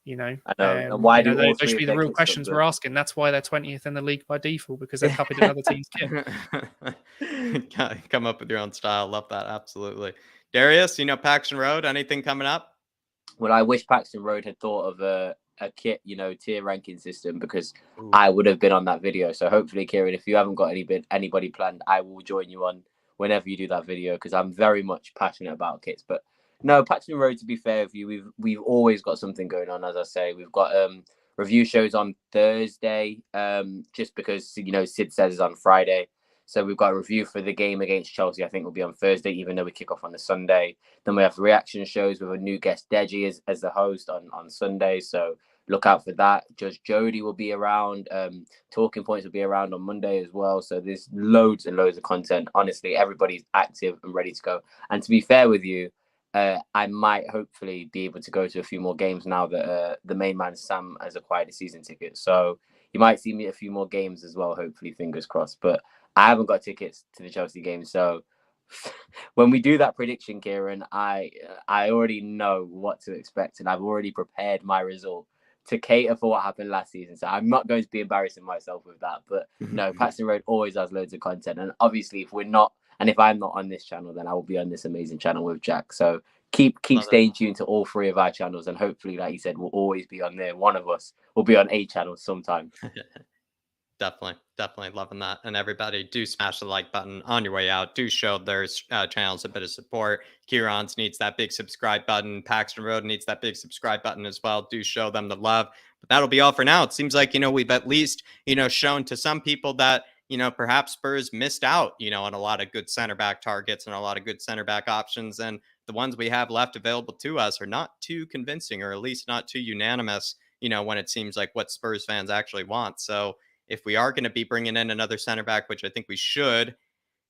I know. And why do those should be the real questions we're asking. That's why they're 20th in the league by default, because they copied another team's kit. Come up with your own style. Love that. Absolutely. Darius, Paxton Road, anything coming up? Well, I wish Paxton Road had thought of a kit, tier ranking system, because I would have been on that video. So hopefully, Kieran, if you haven't got anybody planned, I will join you on whenever you do that video, because I'm very much passionate about kits. But no, Paxton Road, to be fair with you, we've always got something going on. As I say, we've got review shows on Thursday, just because Sid says it's on Friday. So we've got a review for the game against Chelsea. I think will be on Thursday, even though we kick off on the Sunday. Then we have reaction shows with a new guest, Deji, as the host on Sunday. So look out for that. Judge Jody will be around. Talking Points will be around on Monday as well. So there's loads and loads of content. Honestly, everybody's active and ready to go. And to be fair with you, I might hopefully be able to go to a few more games now that the main man Sam has acquired a season ticket. So you might see me at a few more games as well, hopefully, fingers crossed. But I haven't got tickets to the Chelsea game. So when we do that prediction, Kieran, I already know what to expect, and I've already prepared my result to cater for what happened last season. So I'm not going to be embarrassing myself with that. But no, Paxton Road always has loads of content. And obviously, if I'm not on this channel, then I will be on this amazing channel with Jack. So keep staying tuned to all three of our channels. And hopefully, like you said, we'll always be on there. One of us will be on a channel sometime. Definitely loving that. And everybody, do smash the like button on your way out. Do show their channels a bit of support. Kieran's needs that big subscribe button. Paxton Road needs that big subscribe button as well. Do show them the love. But that'll be all for now. It seems like, we've at least, shown to some people that, perhaps Spurs missed out, on a lot of good center back targets and a lot of good center back options. And the ones we have left available to us are not too convincing, or at least not too unanimous, when it seems like what Spurs fans actually want. So if we are going to be bringing in another center back, which I think we should,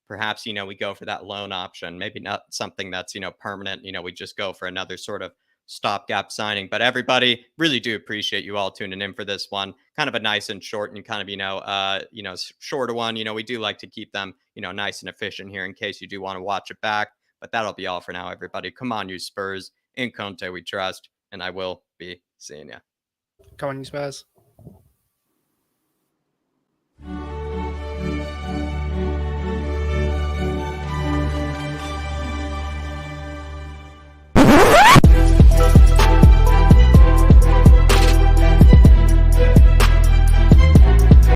perhaps, we go for that loan option. Maybe not something that's, permanent. We just go for another sort of stopgap signing. But everybody, really do appreciate you all tuning in for this one. Kind of a nice and short and kind of, shorter one. We do like to keep them, nice and efficient here in case you do want to watch it back. But that'll be all for now, everybody. Come on, you Spurs. In Conte we trust. And I will be seeing you. Come on, you Spurs.